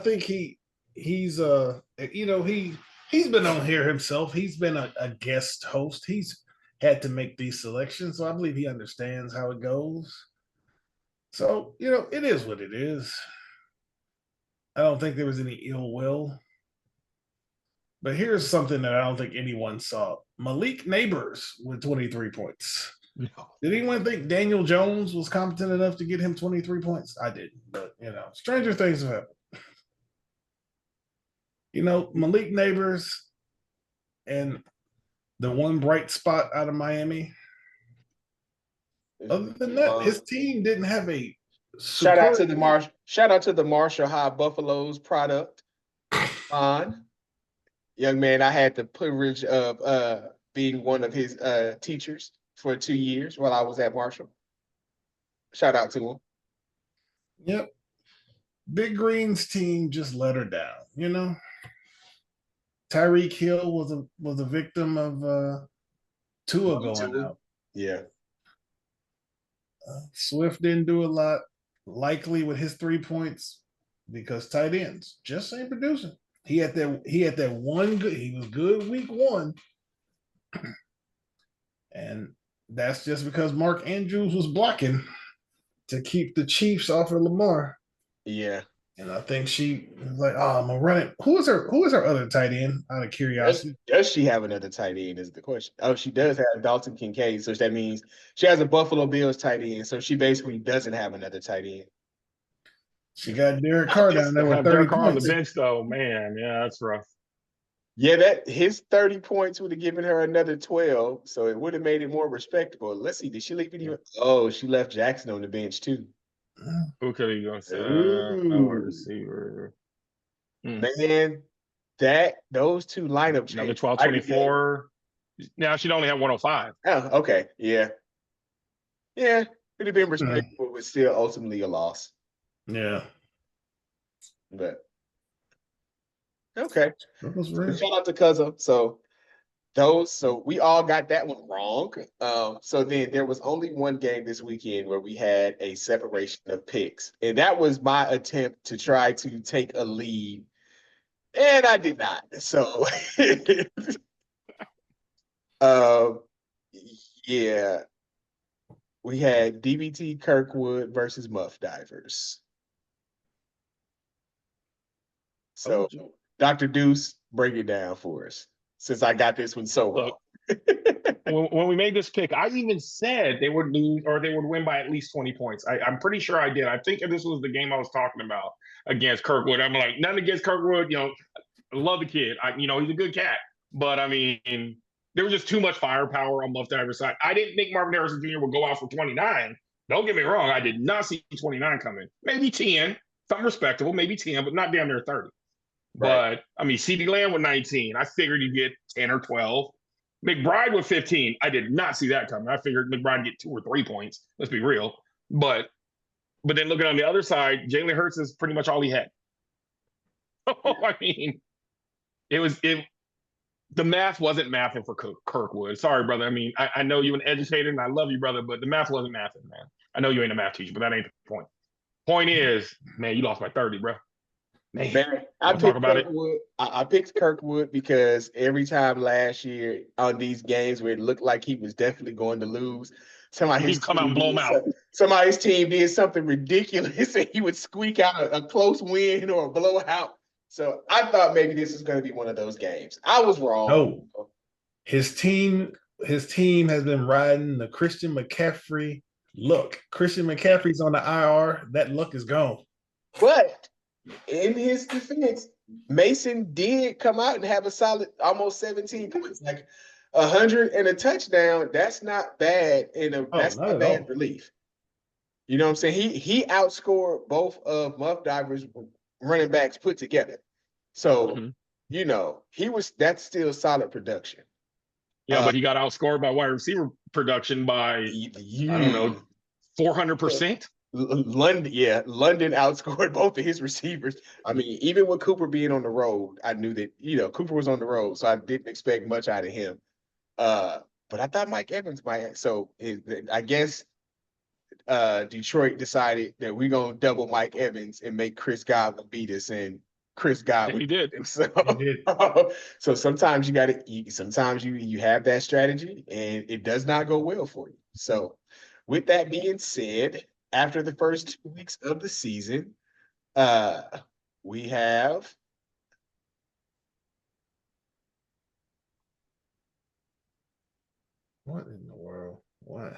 think he's been on here himself. He's been a guest host. He's had to make these selections, so I believe he understands how it goes. So, it is what it is. I don't think there was any ill will. But here's something that I don't think anyone saw. Malik Neighbors with 23 points. No. Did anyone think Daniel Jones was competent enough to get him 23 points? I didn't, but stranger things have happened. Malik Neighbors and the one bright spot out of Miami. Other than that, his team didn't have a shout out to superb. the shout out to the Marshall High Buffaloes product. Young man, I had the privilege of being one of his teachers for 2 years while I was at Marshall. Shout out to him. Yep. Big Green's team just let her down. Tyreek Hill was a victim of Tua going out. Yeah. Swift didn't do a lot, likely with his 3 points, because tight ends just ain't producing. He had that one good. He was good week 1, and that's just because Mark Andrews was blocking to keep the Chiefs off of Lamar. Yeah. And I think she was like, "Oh, I'm gonna run it." Who is her other tight end? Out of curiosity, does she have another tight end? Is the question. Oh, she does have Dalton Kincaid, so that means she has a Buffalo Bills tight end. So she basically doesn't have another tight end. she got Derek Carr down there with Have 30 Derek Carr on the points. bench though, man. Yeah, that's rough. Yeah, that his 30 points would have given her another 12, so it would have made it more respectable. Let's see, did she leave anyone? Oh, she left Jackson on the bench too. Who could you gonna say? Wide receiver. Man, those two lineup Another changes. 12-24. Now she'd only have 105. Oh, okay. Yeah. Yeah. It'd have been respectable, but still ultimately a loss. Yeah. But okay. That was real. Shout out to Cuzzo. So we all got that one wrong. So then there was only one game this weekend where we had a separation of picks. And that was my attempt to try to take a lead. And I did not. So yeah. We had DBT Kirkwood versus Muff Divers. So Dr. Deuce, break it down for us, since I got this one so wrong. When we made this pick, I even said they would lose or they would win by at least 20 points. I'm pretty sure I did. I think this was the game I was talking about against Kirkwood. I'm like, nothing against Kirkwood. I love the kid. He's a good cat. But, I mean, there was just too much firepower on Muff Diver's side. I didn't think Marvin Harrison Jr. would go out for 29. Don't get me wrong. I did not see 29 coming. Maybe 10, something respectable, maybe 10, but not damn near 30. Right. But, I mean, CeeDee Lamb with 19. I figured he'd get 10 or 12. McBride with 15. I did not see that coming. I figured McBride would get 2 or 3 points. Let's be real. But then looking on the other side, Jalen Hurts is pretty much all he had. I mean, the math wasn't mathing for Kirkwood. Sorry, brother. I mean, I know you an educator and I love you, brother, but the math wasn't mathing, man. I know you ain't a math teacher, but that ain't the point. Point is, man, you lost by 30, bro. Man, I picked Kirkwood. I picked Kirkwood because every time last year on these games where it looked like he was definitely going to lose, he'd come out and blow him out. Somebody's team did something ridiculous and he would squeak out a close win or a blowout. So I thought maybe this was going to be one of those games. I was wrong. No, his team has been riding the Christian McCaffrey look. Christian McCaffrey's on the IR. That look is gone. But in his defense, Mason did come out and have a solid almost 17 points, like 100 and a touchdown. That's not bad. That's not bad relief. You know what I'm saying? He outscored both of Muff Divers running backs put together. So, that's still solid production. Yeah, but he got outscored by wide receiver production by, I don't know, 400%. London outscored both of his receivers. I mean, even with Cooper being on the road, I knew that, Cooper was on the road, so I didn't expect much out of him. But I thought Mike Evans might. So I guess Detroit decided that we're going to double Mike Evans and make Chris Godwin beat us, and Chris Godwin. He did. So sometimes sometimes you have that strategy and it does not go well for you. So with that being said, after the first 2 weeks of the season, we have what in the world? What?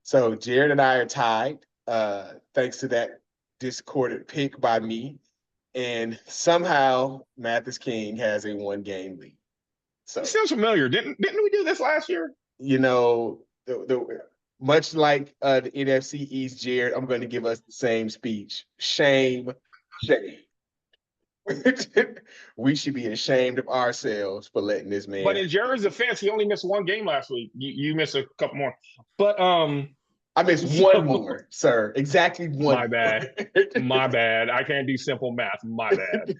So Jared and I are tied, thanks to that discordant pick by me. and somehow Mathis King has a 1-game lead. So It sounds familiar. Didn't we do this last year? you know, the much like the NFC East, Jared, I'm going to give us the same speech. Shame, shame. We should be ashamed of ourselves for letting this man. But in Jared's defense, he only missed 1 game last week. You missed a couple more. But I missed one more, sir. Exactly one. My bad. My bad. I can't do simple math. My bad.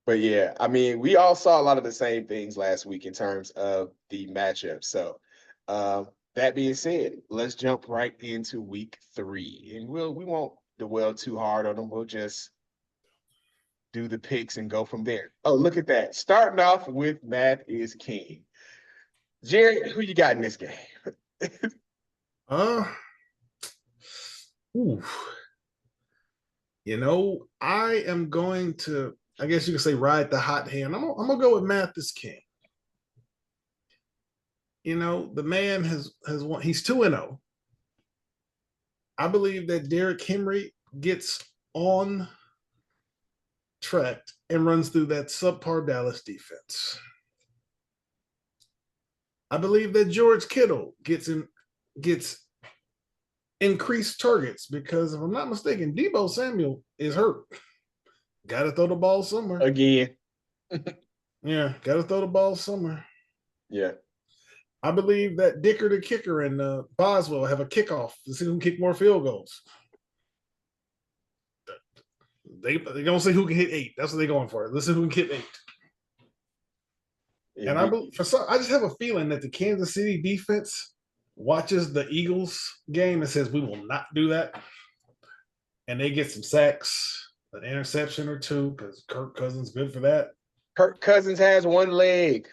But yeah, I mean, we all saw a lot of the same things last week in terms of the matchup. So that being said, let's jump right into week 3. And we won't dwell too hard on them. We'll just do the picks and go from there. Oh, look at that. Starting off with Math is King. Jared, who you got in this game? I am going to, I guess you could say, ride the hot hand. I'm gonna go with Mathis King. The man has won. He's 2-0. I believe that Derrick Henry gets on track and runs through that subpar Dallas defense. I believe that George Kittle gets increased targets because, if I'm not mistaken, Deebo Samuel is hurt. Got to throw the ball somewhere. Again. Yeah, got to throw the ball somewhere. Yeah. I believe that Dicker the kicker and Boswell have a kickoff to see who can kick more field goals. They're going to see who can hit 8. That's what they're going for. Let's see who can hit 8. And I just have a feeling that the Kansas City defense watches the Eagles game and says, we will not do that. And they get some sacks, an interception or 2, because Kirk Cousins good for that. Kirk Cousins has 1 leg.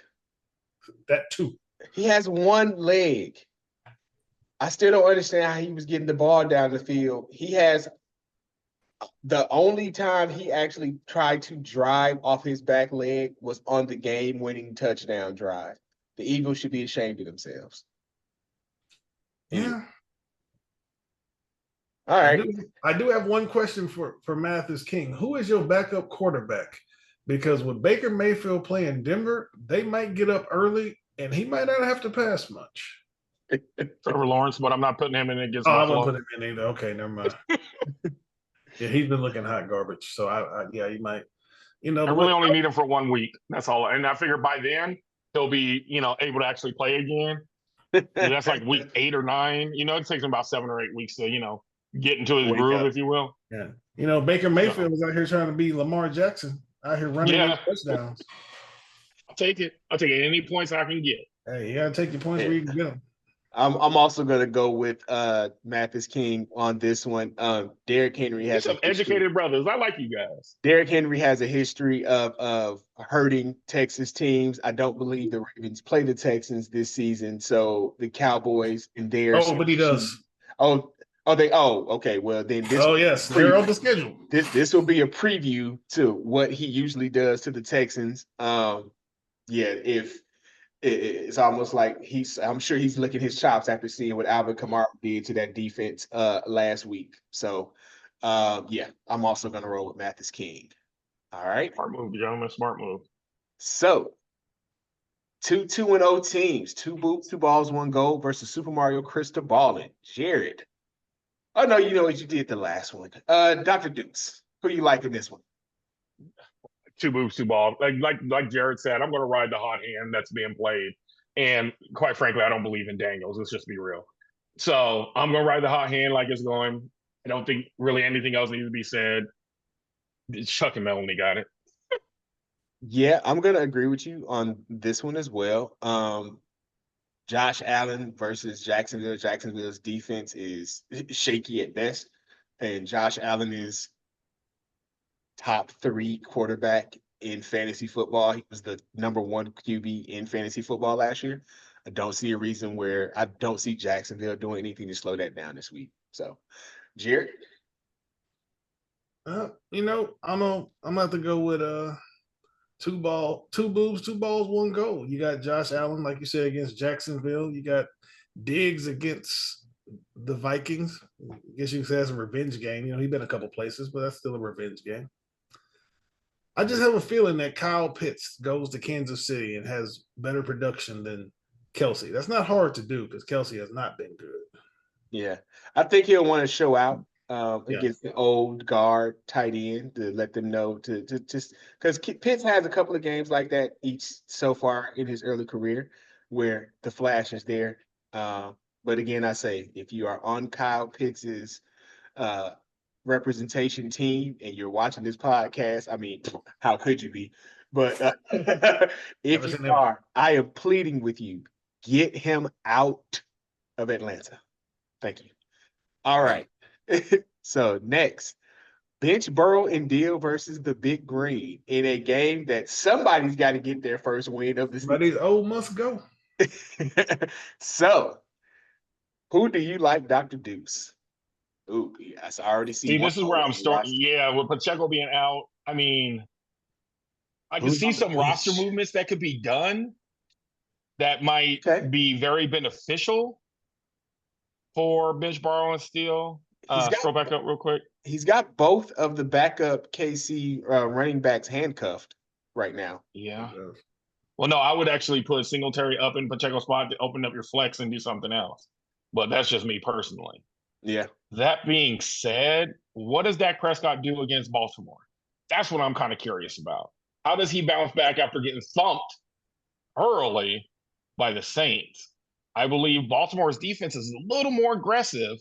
That too. He has 1 leg. I still don't understand how he was getting the ball down the field. He has the only time he actually tried to drive off his back leg was on the game-winning touchdown drive. The Eagles should be ashamed of themselves. Yeah. All right. I do have one question for Mathis King. Who is your backup quarterback? Because with Baker Mayfield playing Denver, they might get up early, and he might not have to pass much. Trevor Lawrence, but I'm not putting him in against Buffalo. I won't put him in either. Okay, never mind. Yeah, he's been looking hot garbage. So he might. I really only need him for 1 week. That's all. And I figure by then he'll be, able to actually play again. That's like week 8 or 9. It takes him about 7 or 8 weeks to, get into his groove, if you will. Yeah. Baker Mayfield is out here trying to be Lamar Jackson, out here running touchdowns. I'll take it. I'll take any points I can get. Hey, you gotta take your points where you can get them. I'm also gonna go with Mathis King on this one. Derrick Henry has some educated brothers. I like you guys. Derrick Henry has a history of hurting Texas teams. I don't believe the Ravens play the Texans this season, so the Cowboys and theirs. Oh, but he does. Okay. Well, then this. Oh, yes, they're on the schedule. This will be a preview to what he usually does to the Texans. If it's almost like I'm sure he's licking his chops after seeing what Alvin Kamara did to that defense last week. So, I'm also going to roll with Mathis King. All right. Smart move, gentlemen. Smart move. So, 2-2-0 teams, 2 boots, 2 balls, 1 goal versus Super Mario Crystal Ballin. Jared. Oh, no, you know what you did the last one. Dr. Dukes, who you like in this one? 2 moves, 2 balls. Like Jared said, I'm going to ride the hot hand that's being played. And quite frankly, I don't believe in Daniels. Let's just be real. So I'm going to ride the hot hand like it's going. I don't think really anything else needs to be said. Chuck and Melanie got it. Yeah, I'm going to agree with you on this one as well. Josh Allen versus Jacksonville. Jacksonville's defense is shaky at best. And Josh Allen is top 3 quarterback in fantasy football. He was the number 1 QB in fantasy football last year. I don't see a reason where I don't see Jacksonville doing anything to slow that down this week. So, Jared? I'm gonna have to go with 2 boobs, 2 balls, 1 goal. You got Josh Allen, like you said, against Jacksonville. You got Diggs against the Vikings. I guess you could say that's a revenge game. You know, he's been a couple places, but that's still a revenge game. I just have a feeling that Kyle Pitts goes to Kansas City and has better production than Kelsey. That's not hard to do because Kelsey has not been good. Yeah, I think he'll want to show out Yeah. against the old guard tight end to let them know to just because Pitts has a couple of games like that each so far in his early career where the flash is there. But again, I say if you are on Kyle Pitts's uh, representation team and you're watching this podcast, I mean, how could you be? But if Never you seen him. are, I am pleading with you, get him out of Atlanta. Thank you. All right. So next, bench Burrow and Deal versus the Big Green in a game that somebody's got to get their first win of the But these old must go. season. So, who do you like, Dr. Deuce? Ooh, yes, I already see See, one this is where on I'm the starting. roster. Yeah, with Pacheco being out, I mean, I can Who's see on the some roster bench? movements that could be done that might Okay. be very beneficial for bench borrow and steal. He's got Scroll back up real quick. he's got both of the backup KC running backs handcuffed right now. Yeah. Well, no, I would actually put Singletary up in Pacheco's spot to open up your flex and do something else. But that's just me personally. Yeah. That being said, what does Dak Prescott do against Baltimore? That's what I'm kind of curious about. How does he bounce back after getting thumped early by the Saints? I believe Baltimore's defense is a little more aggressive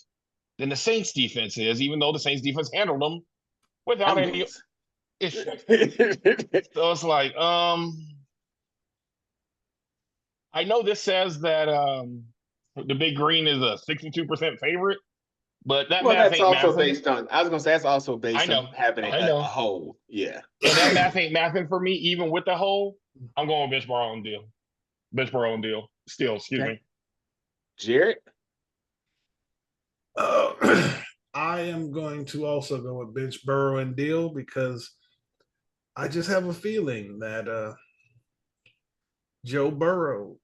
than the Saints defense is, even though the Saints defense handled them without any issue. So it's like, I know this says that the Big Green is a 62% favorite, but that Well, math that's ain't also mathing. based on. I was gonna say that's also I based know, on having I a know. whole. Yeah. And that math ain't mathing for me, even with the hole. I'm going bench borrow and deal. Bench borrow and deal. Still, excuse Okay. me. Jared. I am going to also go with bench Burrow and Deal because I just have a feeling that Joe Burrow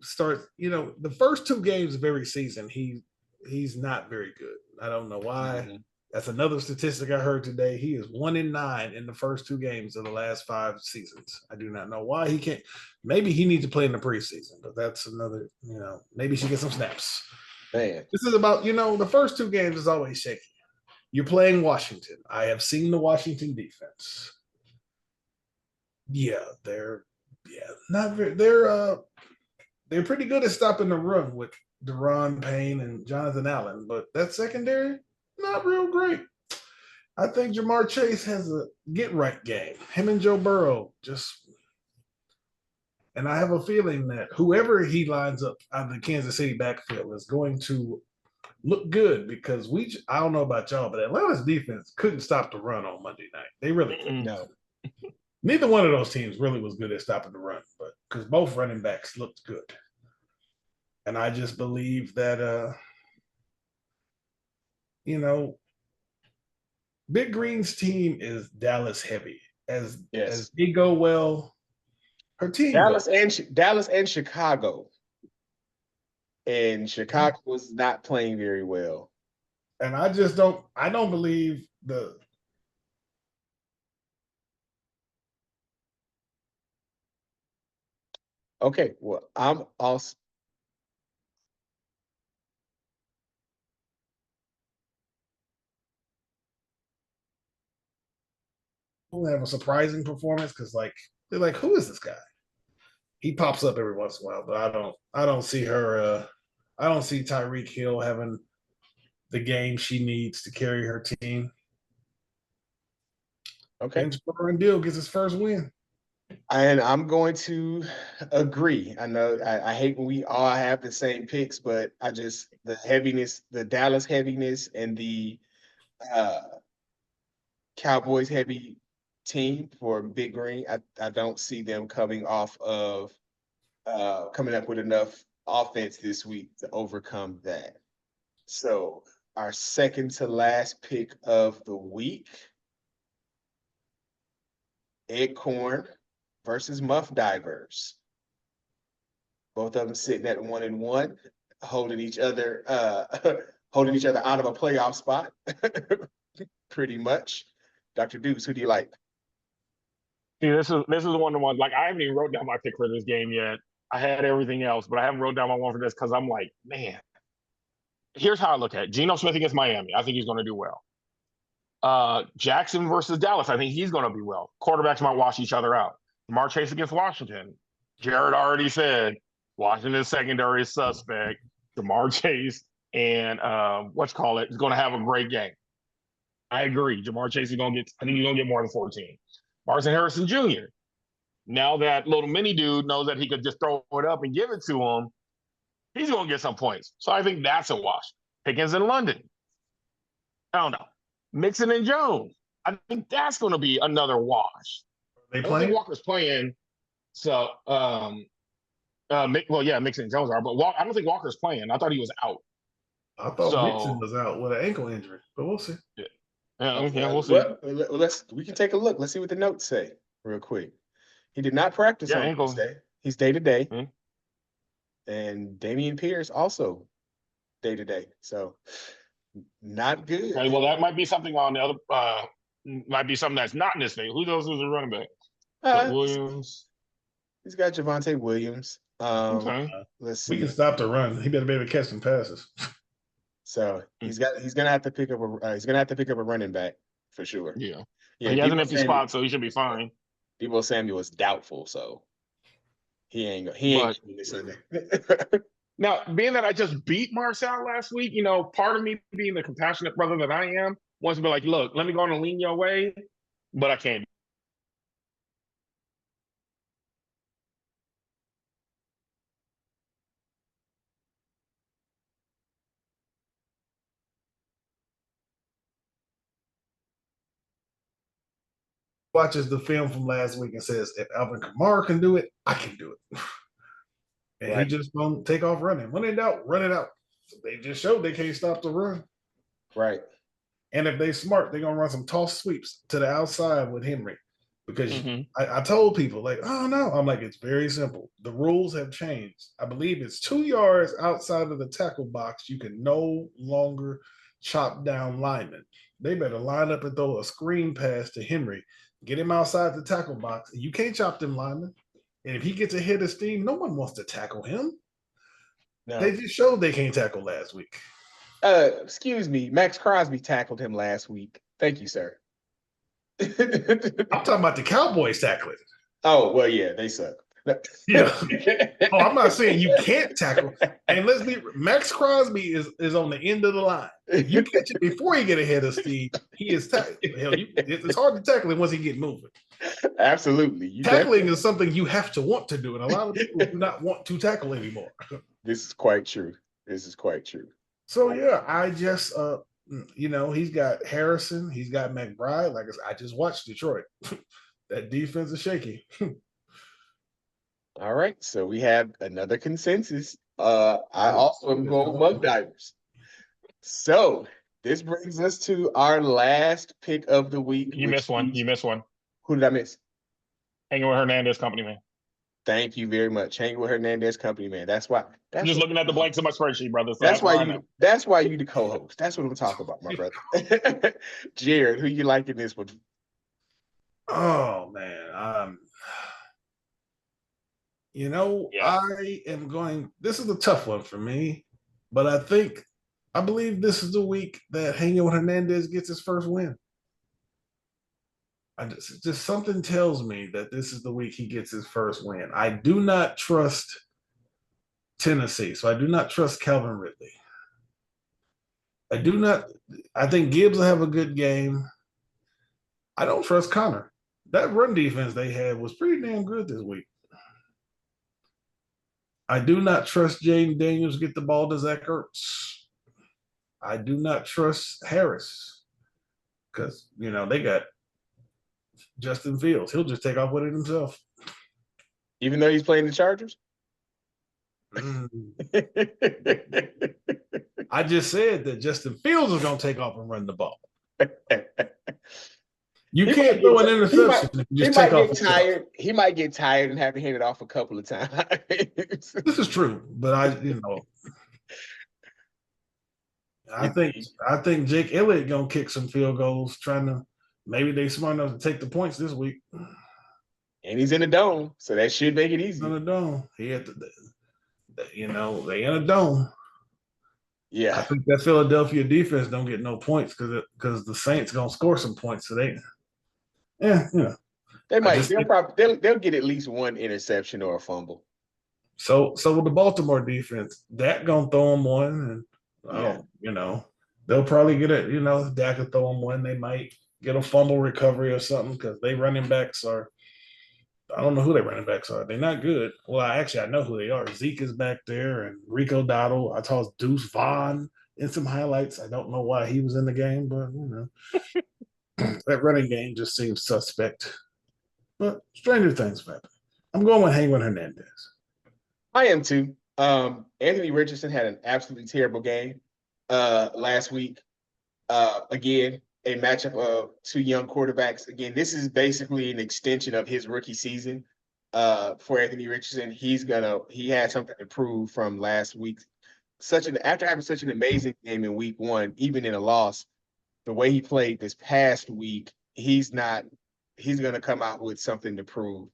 starts. You know, the first two games of every season, he's not very good. I don't know why. Mm-hmm. That's another statistic I heard today. He is 1-9 in the first two games of the last 5 seasons. I do not know why he can't. Maybe he needs to play in the preseason, but that's another. You know, maybe he should get some snaps. Man. This is about, the first two games is always shaky. You're playing Washington. I have seen the Washington defense. Yeah, they're not very. They're pretty good at stopping the run with Deron Payne and Jonathan Allen, but that secondary not real great. I think Jamar Chase has a get right game. Him and Joe Burrow and I have a feeling that whoever he lines up out of the Kansas City backfield is going to look good because I don't know about y'all, but Atlanta's defense couldn't stop the run on Monday night. They really couldn't. No. Neither one of those teams really was good at stopping the run, but because both running backs looked good. And I just believe that Big Green's team is Dallas heavy. As they go well, her team Dallas and Chicago. And Chicago was not playing very well. And I don't believe the Okay, well, I'm also have a surprising performance because they're like, who is this guy? He pops up every once in a while, but I don't see her I don't see Tyreek Hill having the game she needs to carry her team. okay. Bench Burrow and Deal gets his first win. And I'm going to agree. I know I hate when we all have the same picks, but the heaviness, the Dallas heaviness and the Cowboys heavy team for Big Green, I don't see them coming off of coming up with enough offense this week to overcome that. So our second to last pick of the week, Acorn versus Muff Divers. Both of them sitting at 1-1. holding each other holding each other out of a playoff spot, pretty much. Dr. Deuce, who do you like? See, this is one of the ones. Like I haven't even wrote down my pick for this game yet. I had everything else, but I haven't wrote down my one for this because I'm like, man. Here's how I look at it. Geno Smith against Miami. I think he's going to do well. Jackson versus Dallas. I think he's going to be well. Quarterbacks might wash each other out. Jamar Chase against Washington. Jared already said Washington's secondary is suspect. Jamar Chase and is going to have a great game. I agree. Jamar Chase is going to get. I think he's going to get more than 14. Martin Harrison Jr. Now that little mini dude knows that he could just throw it up and give it to him, he's going to get some points. So I think that's a wash. Pickens in London. I don't know. Mixon and Jones. I think that's going to be another wash. They I don't playing? think Walker's playing. So, Mixon and Jones are, but I don't think Walker's playing. I thought he was out. I thought Mixon was out with an ankle injury, but we'll see. We'll see. Well, we can take a look. Let's see what the notes say real quick. He did not practice on ankle. Wednesday. He's day to day. Mhm. And Damian Pierce also day to day. So not good. Okay, well, that might be something on the other. Might be something that's not in this thing. Who knows who's a running back? Williams. He's got Javonte Williams. Okay. Let's see. We can stop the run. He better be able to catch some passes. So he's gonna have to pick up a running back for sure. Yeah. Yeah. He has an empty spot, so he should be fine. Deebo Samuel is doubtful, so he ain't this Sunday. Now, being that I just beat Marcel last week, part of me being the compassionate brother that I am wants to be like, look, let me go on and lean your way, but I can't. Watches the film from last week and says, if Alvin Kamara can do it, I can do it. And Right. he just don't take off running. When in doubt, run it out. So they just showed they can't stop the run. Right. And if they smart, they're gonna run some toss sweeps to the outside with Henry. Because I told people, like, oh no, I'm like, it's very simple. The rules have changed. I believe it's 2 yards outside of the tackle box. You can no longer chop down linemen. They better line up and throw a screen pass to Henry, get him outside the tackle box. You can't chop them linemen. And if he gets a hit of steam, no one wants to tackle him. No. They just showed they can't tackle last week. Excuse me, Max Crosby tackled him last week. Thank you, sir. I'm talking about the Cowboys tackling. Oh, well, yeah, they suck. Yeah. Oh, I'm not saying you can't tackle. And let's be Max Crosby is on the end of the line. You catch it before you get ahead of Steve. He is it's hard to tackle him once he get moving. Absolutely. Tackling is something you have to want to do, and a lot of people do not want to tackle anymore. This is quite true. So yeah, I just he's got Harrison, he's got McBride. Like I just watched Detroit. That defense is shaky. All right, so we have another consensus. I also am going Mug Divers. So this brings us to our last pick of the week. You missed one. Who did I miss? Hanging with Hernandez Company, man. Thank you very much. Hanging with Hernandez Company, man. I'm just looking at the blanks in my spreadsheet, brother. So that's why you the co-host. That's what I'm talking about, my brother. Jared, who you like in this one? Oh man, I am going. This is a tough one for me, but I believe this is the week that Hanging with Hernandez gets his first win. Just something tells me that this is the week he gets his first win. I do not trust Tennessee, so I do not trust Calvin Ridley. I think Gibbs will have a good game. I don't trust Connor. That run defense they had was pretty damn good this week. I do not trust Jaden Daniels to get the ball to Zach Ertz. I do not trust Harris because, they got Justin Fields. He'll just take off with it himself. Even though he's playing the Chargers? I just said that Justin Fields is going to take off and run the ball. You can't throw an interception. He might get tired and have to hand it off a couple of times. This is true, but I think Jake Elliott gonna kick some field goals, trying to maybe they smart enough to take the points this week. And he's in the dome, so that should make it In easy. the dome, he had to, they in a dome. Yeah, I think that Philadelphia defense don't get no points because the Saints gonna score some points. So they, they might. They'll get at least one interception or a fumble. So with the Baltimore defense, Dak gonna throw them one, and they'll probably get it. Dak will throw them one. They might get a fumble recovery or something because they running backs are. I don't know who their running backs are. They're not good. Well, I know who they are. Zeke is back there, and Rico Dowdle. I saw Deuce Vaughn in some highlights. I don't know why he was in the game, but that running game just seems suspect. But stranger things happen. I'm going with Hangman Hernandez. I am too. Anthony Richardson had an absolutely terrible game last week. Again, a matchup of two young quarterbacks. Again, this is basically an extension of his rookie season for Anthony Richardson. He had something to prove from last week. After having such an amazing game in week one, even in a loss, the way he played this past week, he's gonna come out with something to prove.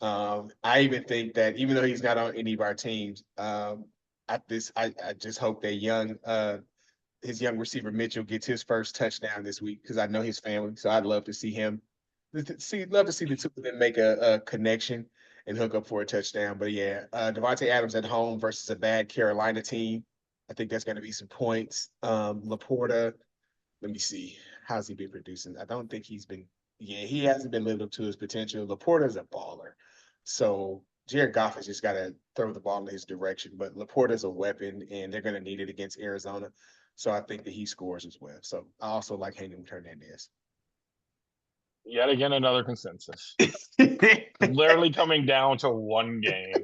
I even think that even though he's not on any of our teams, I just hope that his young receiver Mitchell gets his first touchdown this week because I know his family, so I'd love to see him. Love to see the two of them make a connection and hook up for a touchdown. But yeah, Devontae Adams at home versus a bad Carolina team. I think that's going to be some points. Laporta, let me see, how's he been producing? I don't think he's been. Yeah, he hasn't been living up to his potential. Laporta's a baller. So Jared Goff has just got to throw the ball in his direction. But Laporta's a weapon, and they're going to need it against Arizona. So I think that he scores as well. So I also like Hangman Hernandez. Yet again, another consensus. Literally coming down to one game.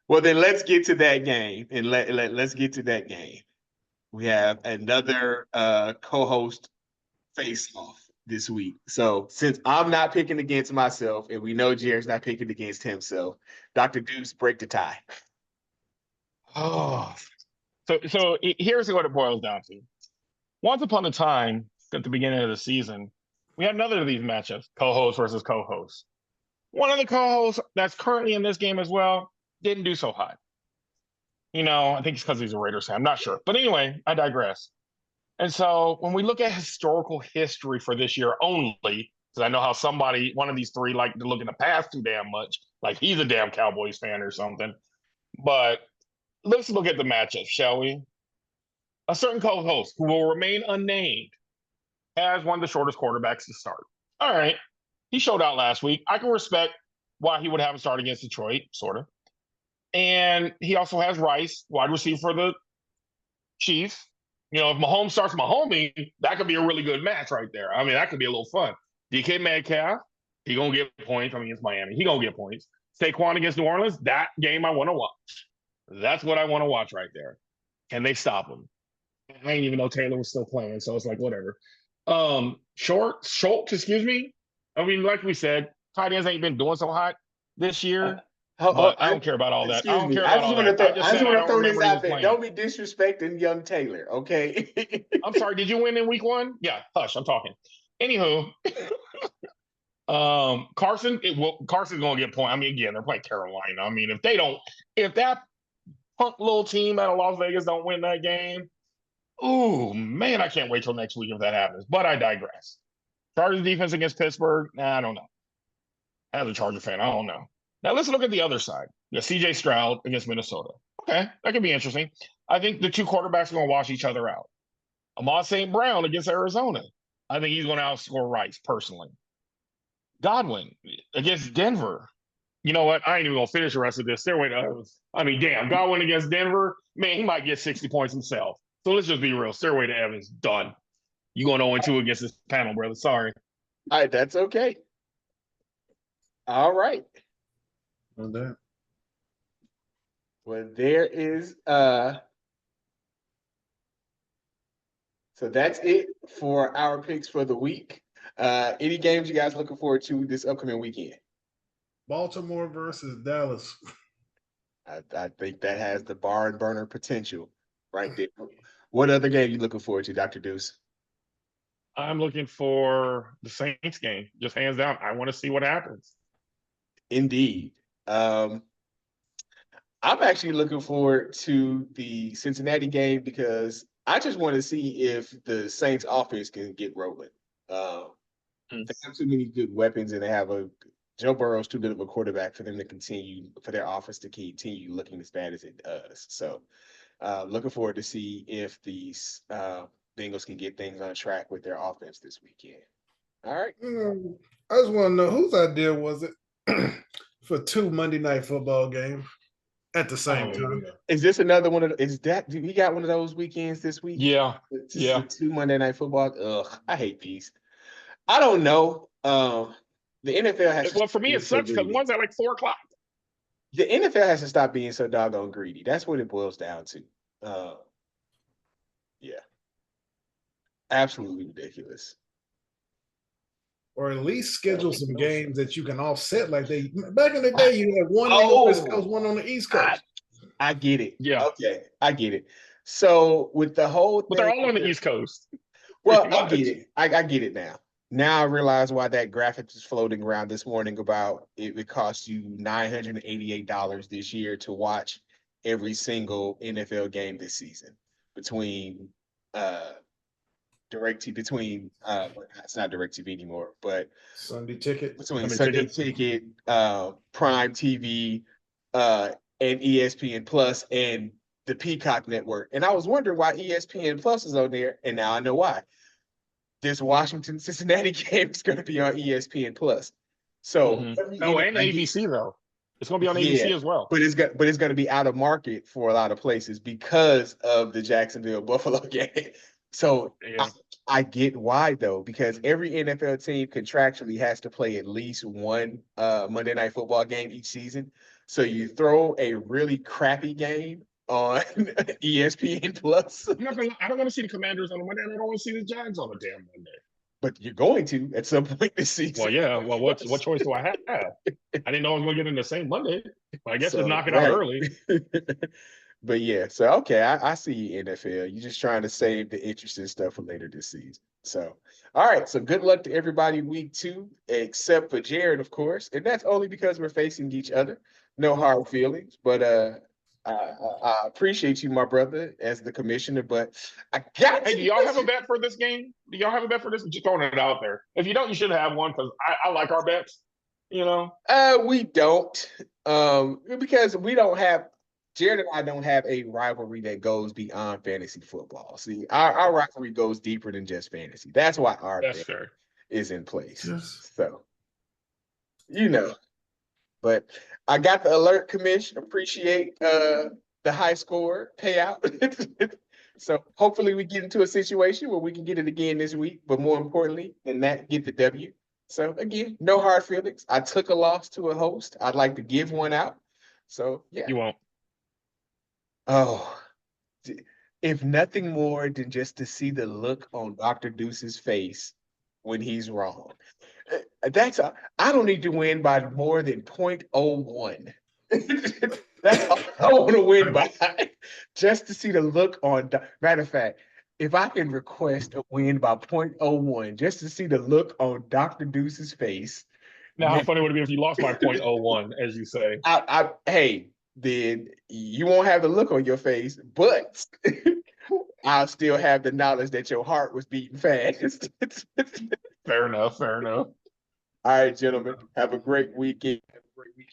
Well, then let's get to that game, and let's get to that game. We have another co-host face-off this week. So since I'm not picking against myself, and we know Jared's not picking against himself, Dr. Deuce, break the tie. Oh, so here's what it boils down to. Once upon a time, at the beginning of the season, we had another of these matchups, co-host versus co-host. One of the co-hosts that's currently in this game as well didn't do so hot. I think it's because he's a Raiders fan. I'm not sure. But anyway, I digress. And so when we look at historical history for this year only, because I know how one of these three like to look in the past too damn much, like he's a damn Cowboys fan or something. But let's look at the matchup, shall we? A certain co-host who will remain unnamed has one of the shortest quarterbacks to start. All right. He showed out last week. I can respect why he would have him start against Detroit, sort of. And he also has Rice, wide receiver for the Chiefs. If Mahomes starts Mahoming, that could be a really good match right there. I mean, that could be a little fun. DK Metcalf, he going to get points. I mean, it's Miami. He going to get points. Saquon against New Orleans, that game I want to watch. That's what I want to watch right there. Can they stop him? I didn't even know Taylor was still playing, so it's like, whatever. Schultz, excuse me. I mean, like we said, tight ends ain't been doing so hot this year. But I don't care about all that. I don't care about all that. I just want to throw this out there. Don't be disrespecting young Taylor, okay? I'm sorry. Did you win in week one? Yeah, hush. I'm talking. Anywho, Carson's going to get point. I mean, again, they're playing Carolina. I mean, if that punk little team out of Las Vegas don't win that game, ooh, man, I can't wait till next week if that happens. But I digress. Chargers defense against Pittsburgh, I don't know. As a Charger fan, I don't know. Now let's look at the other side. Yeah, CJ Stroud against Minnesota. Okay, that could be interesting. I think the two quarterbacks are going to wash each other out. Amon St. Brown against Arizona. I think he's going to outscore Rice, personally. Godwin against Denver. You know what? I ain't even going to finish the rest of this. Stairway to Evans. Damn, Godwin against Denver. Man, he might get 60 points himself. So let's just be real. Stairway to Evans, done. You going 0-2 against this panel, brother. Sorry. All right, that's okay. All right. Okay. Well, there is so that's it for our picks for the week. Any games you guys looking forward to this upcoming weekend? Baltimore versus Dallas. I think that has the barn burner potential right there. What other game you looking forward to, Dr. Deuce? I'm looking for the Saints game, just hands down. I want to see what happens. Indeed. I'm actually looking forward to the Cincinnati game because I just want to see if the Saints offense can get rolling. They have too many good weapons, and they have Joe Burrow's too good of a quarterback for them to continue for their offense to continue looking as bad as it does. So, looking forward to see if these Bengals can get things on track with their offense this weekend. All right. I just want to know whose idea was it for 2 Monday Night Football games at the same time. Is this another one of? Is that we got one of those weekends this week? Yeah, yeah. 2 Monday Night Football. Ugh, I hate these. I don't know. The NFL has. Well, for me, it sucks because one's at like 4:00. The NFL has to stop being so doggone greedy. That's what it boils down to. Yeah, absolutely ridiculous. Or at least schedule some games that you can offset. Like they back in the day, you had one on the West Coast, one on the East Coast. I get it. Yeah. Okay, I get it. So with the whole thing, but they're all on the East Coast. Well, I get it. I get it now. Now I realize why that graphic was floating around this morning about it would cost you $988 this year to watch every single NFL game this season between it's not DirecTV anymore, but Sunday Ticket, between Sunday Ticket, Prime TV, and ESPN Plus and the Peacock Network. And I was wondering why ESPN Plus is on there, and now I know why. This Washington Cincinnati game is going to be on ESPN Plus. So and ABC though. It's going to be on ABC as well. But it's going to be out of market for a lot of places because of the Jacksonville Buffalo game. So I get why though, because every NFL team contractually has to play at least one Monday Night Football game each season. So you throw a really crappy game on ESPN Plus. I don't want to see the Commanders on a Monday, and I don't want to see the Jags on a damn Monday. But you're going to at some point this season. Well, yeah. Well, what choice do I have? I didn't know I was going to get in the same Monday. I guess just knock it out early. But yeah, so okay, I see you, NFL. You're just trying to save the interesting stuff for later this season. So, all right. So good luck to everybody week 2, except for Jared, of course, and that's only because we're facing each other. No hard feelings, but I appreciate you, my brother, as the commissioner. But I got. Hey, do y'all have a bet for this game? Do y'all have a bet for this? Just throwing it out there. If you don't, you should have one because I like our bets. You know. We don't. Because we don't have. Jared and I don't have a rivalry that goes beyond fantasy football. See, our rivalry goes deeper than just fantasy. That's why our bet is in place. Yes. So, but I got the alert, commission. Appreciate the high score payout. So hopefully we get into a situation where we can get it again this week. But more importantly than that, get the W. So again, no hard feelings. I took a loss to a host. I'd like to give one out. So yeah. You won't. Oh, if nothing more than just to see the look on Dr. Deuce's face when he's wrong. I don't need to win by more than 0.01. That's all I want to win by. Just to see the look on. Matter of fact, if I can request a win by 0.01, just to see the look on Dr. Deuce's face. Now, how funny would it be if you lost by 0.01, as you say? Hey, then you won't have the look on your face, but I'll still have the knowledge that your heart was beating fast. Fair enough. All right, gentlemen. Have a great weekend.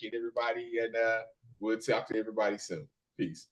Everybody, and we'll talk to everybody soon. Peace.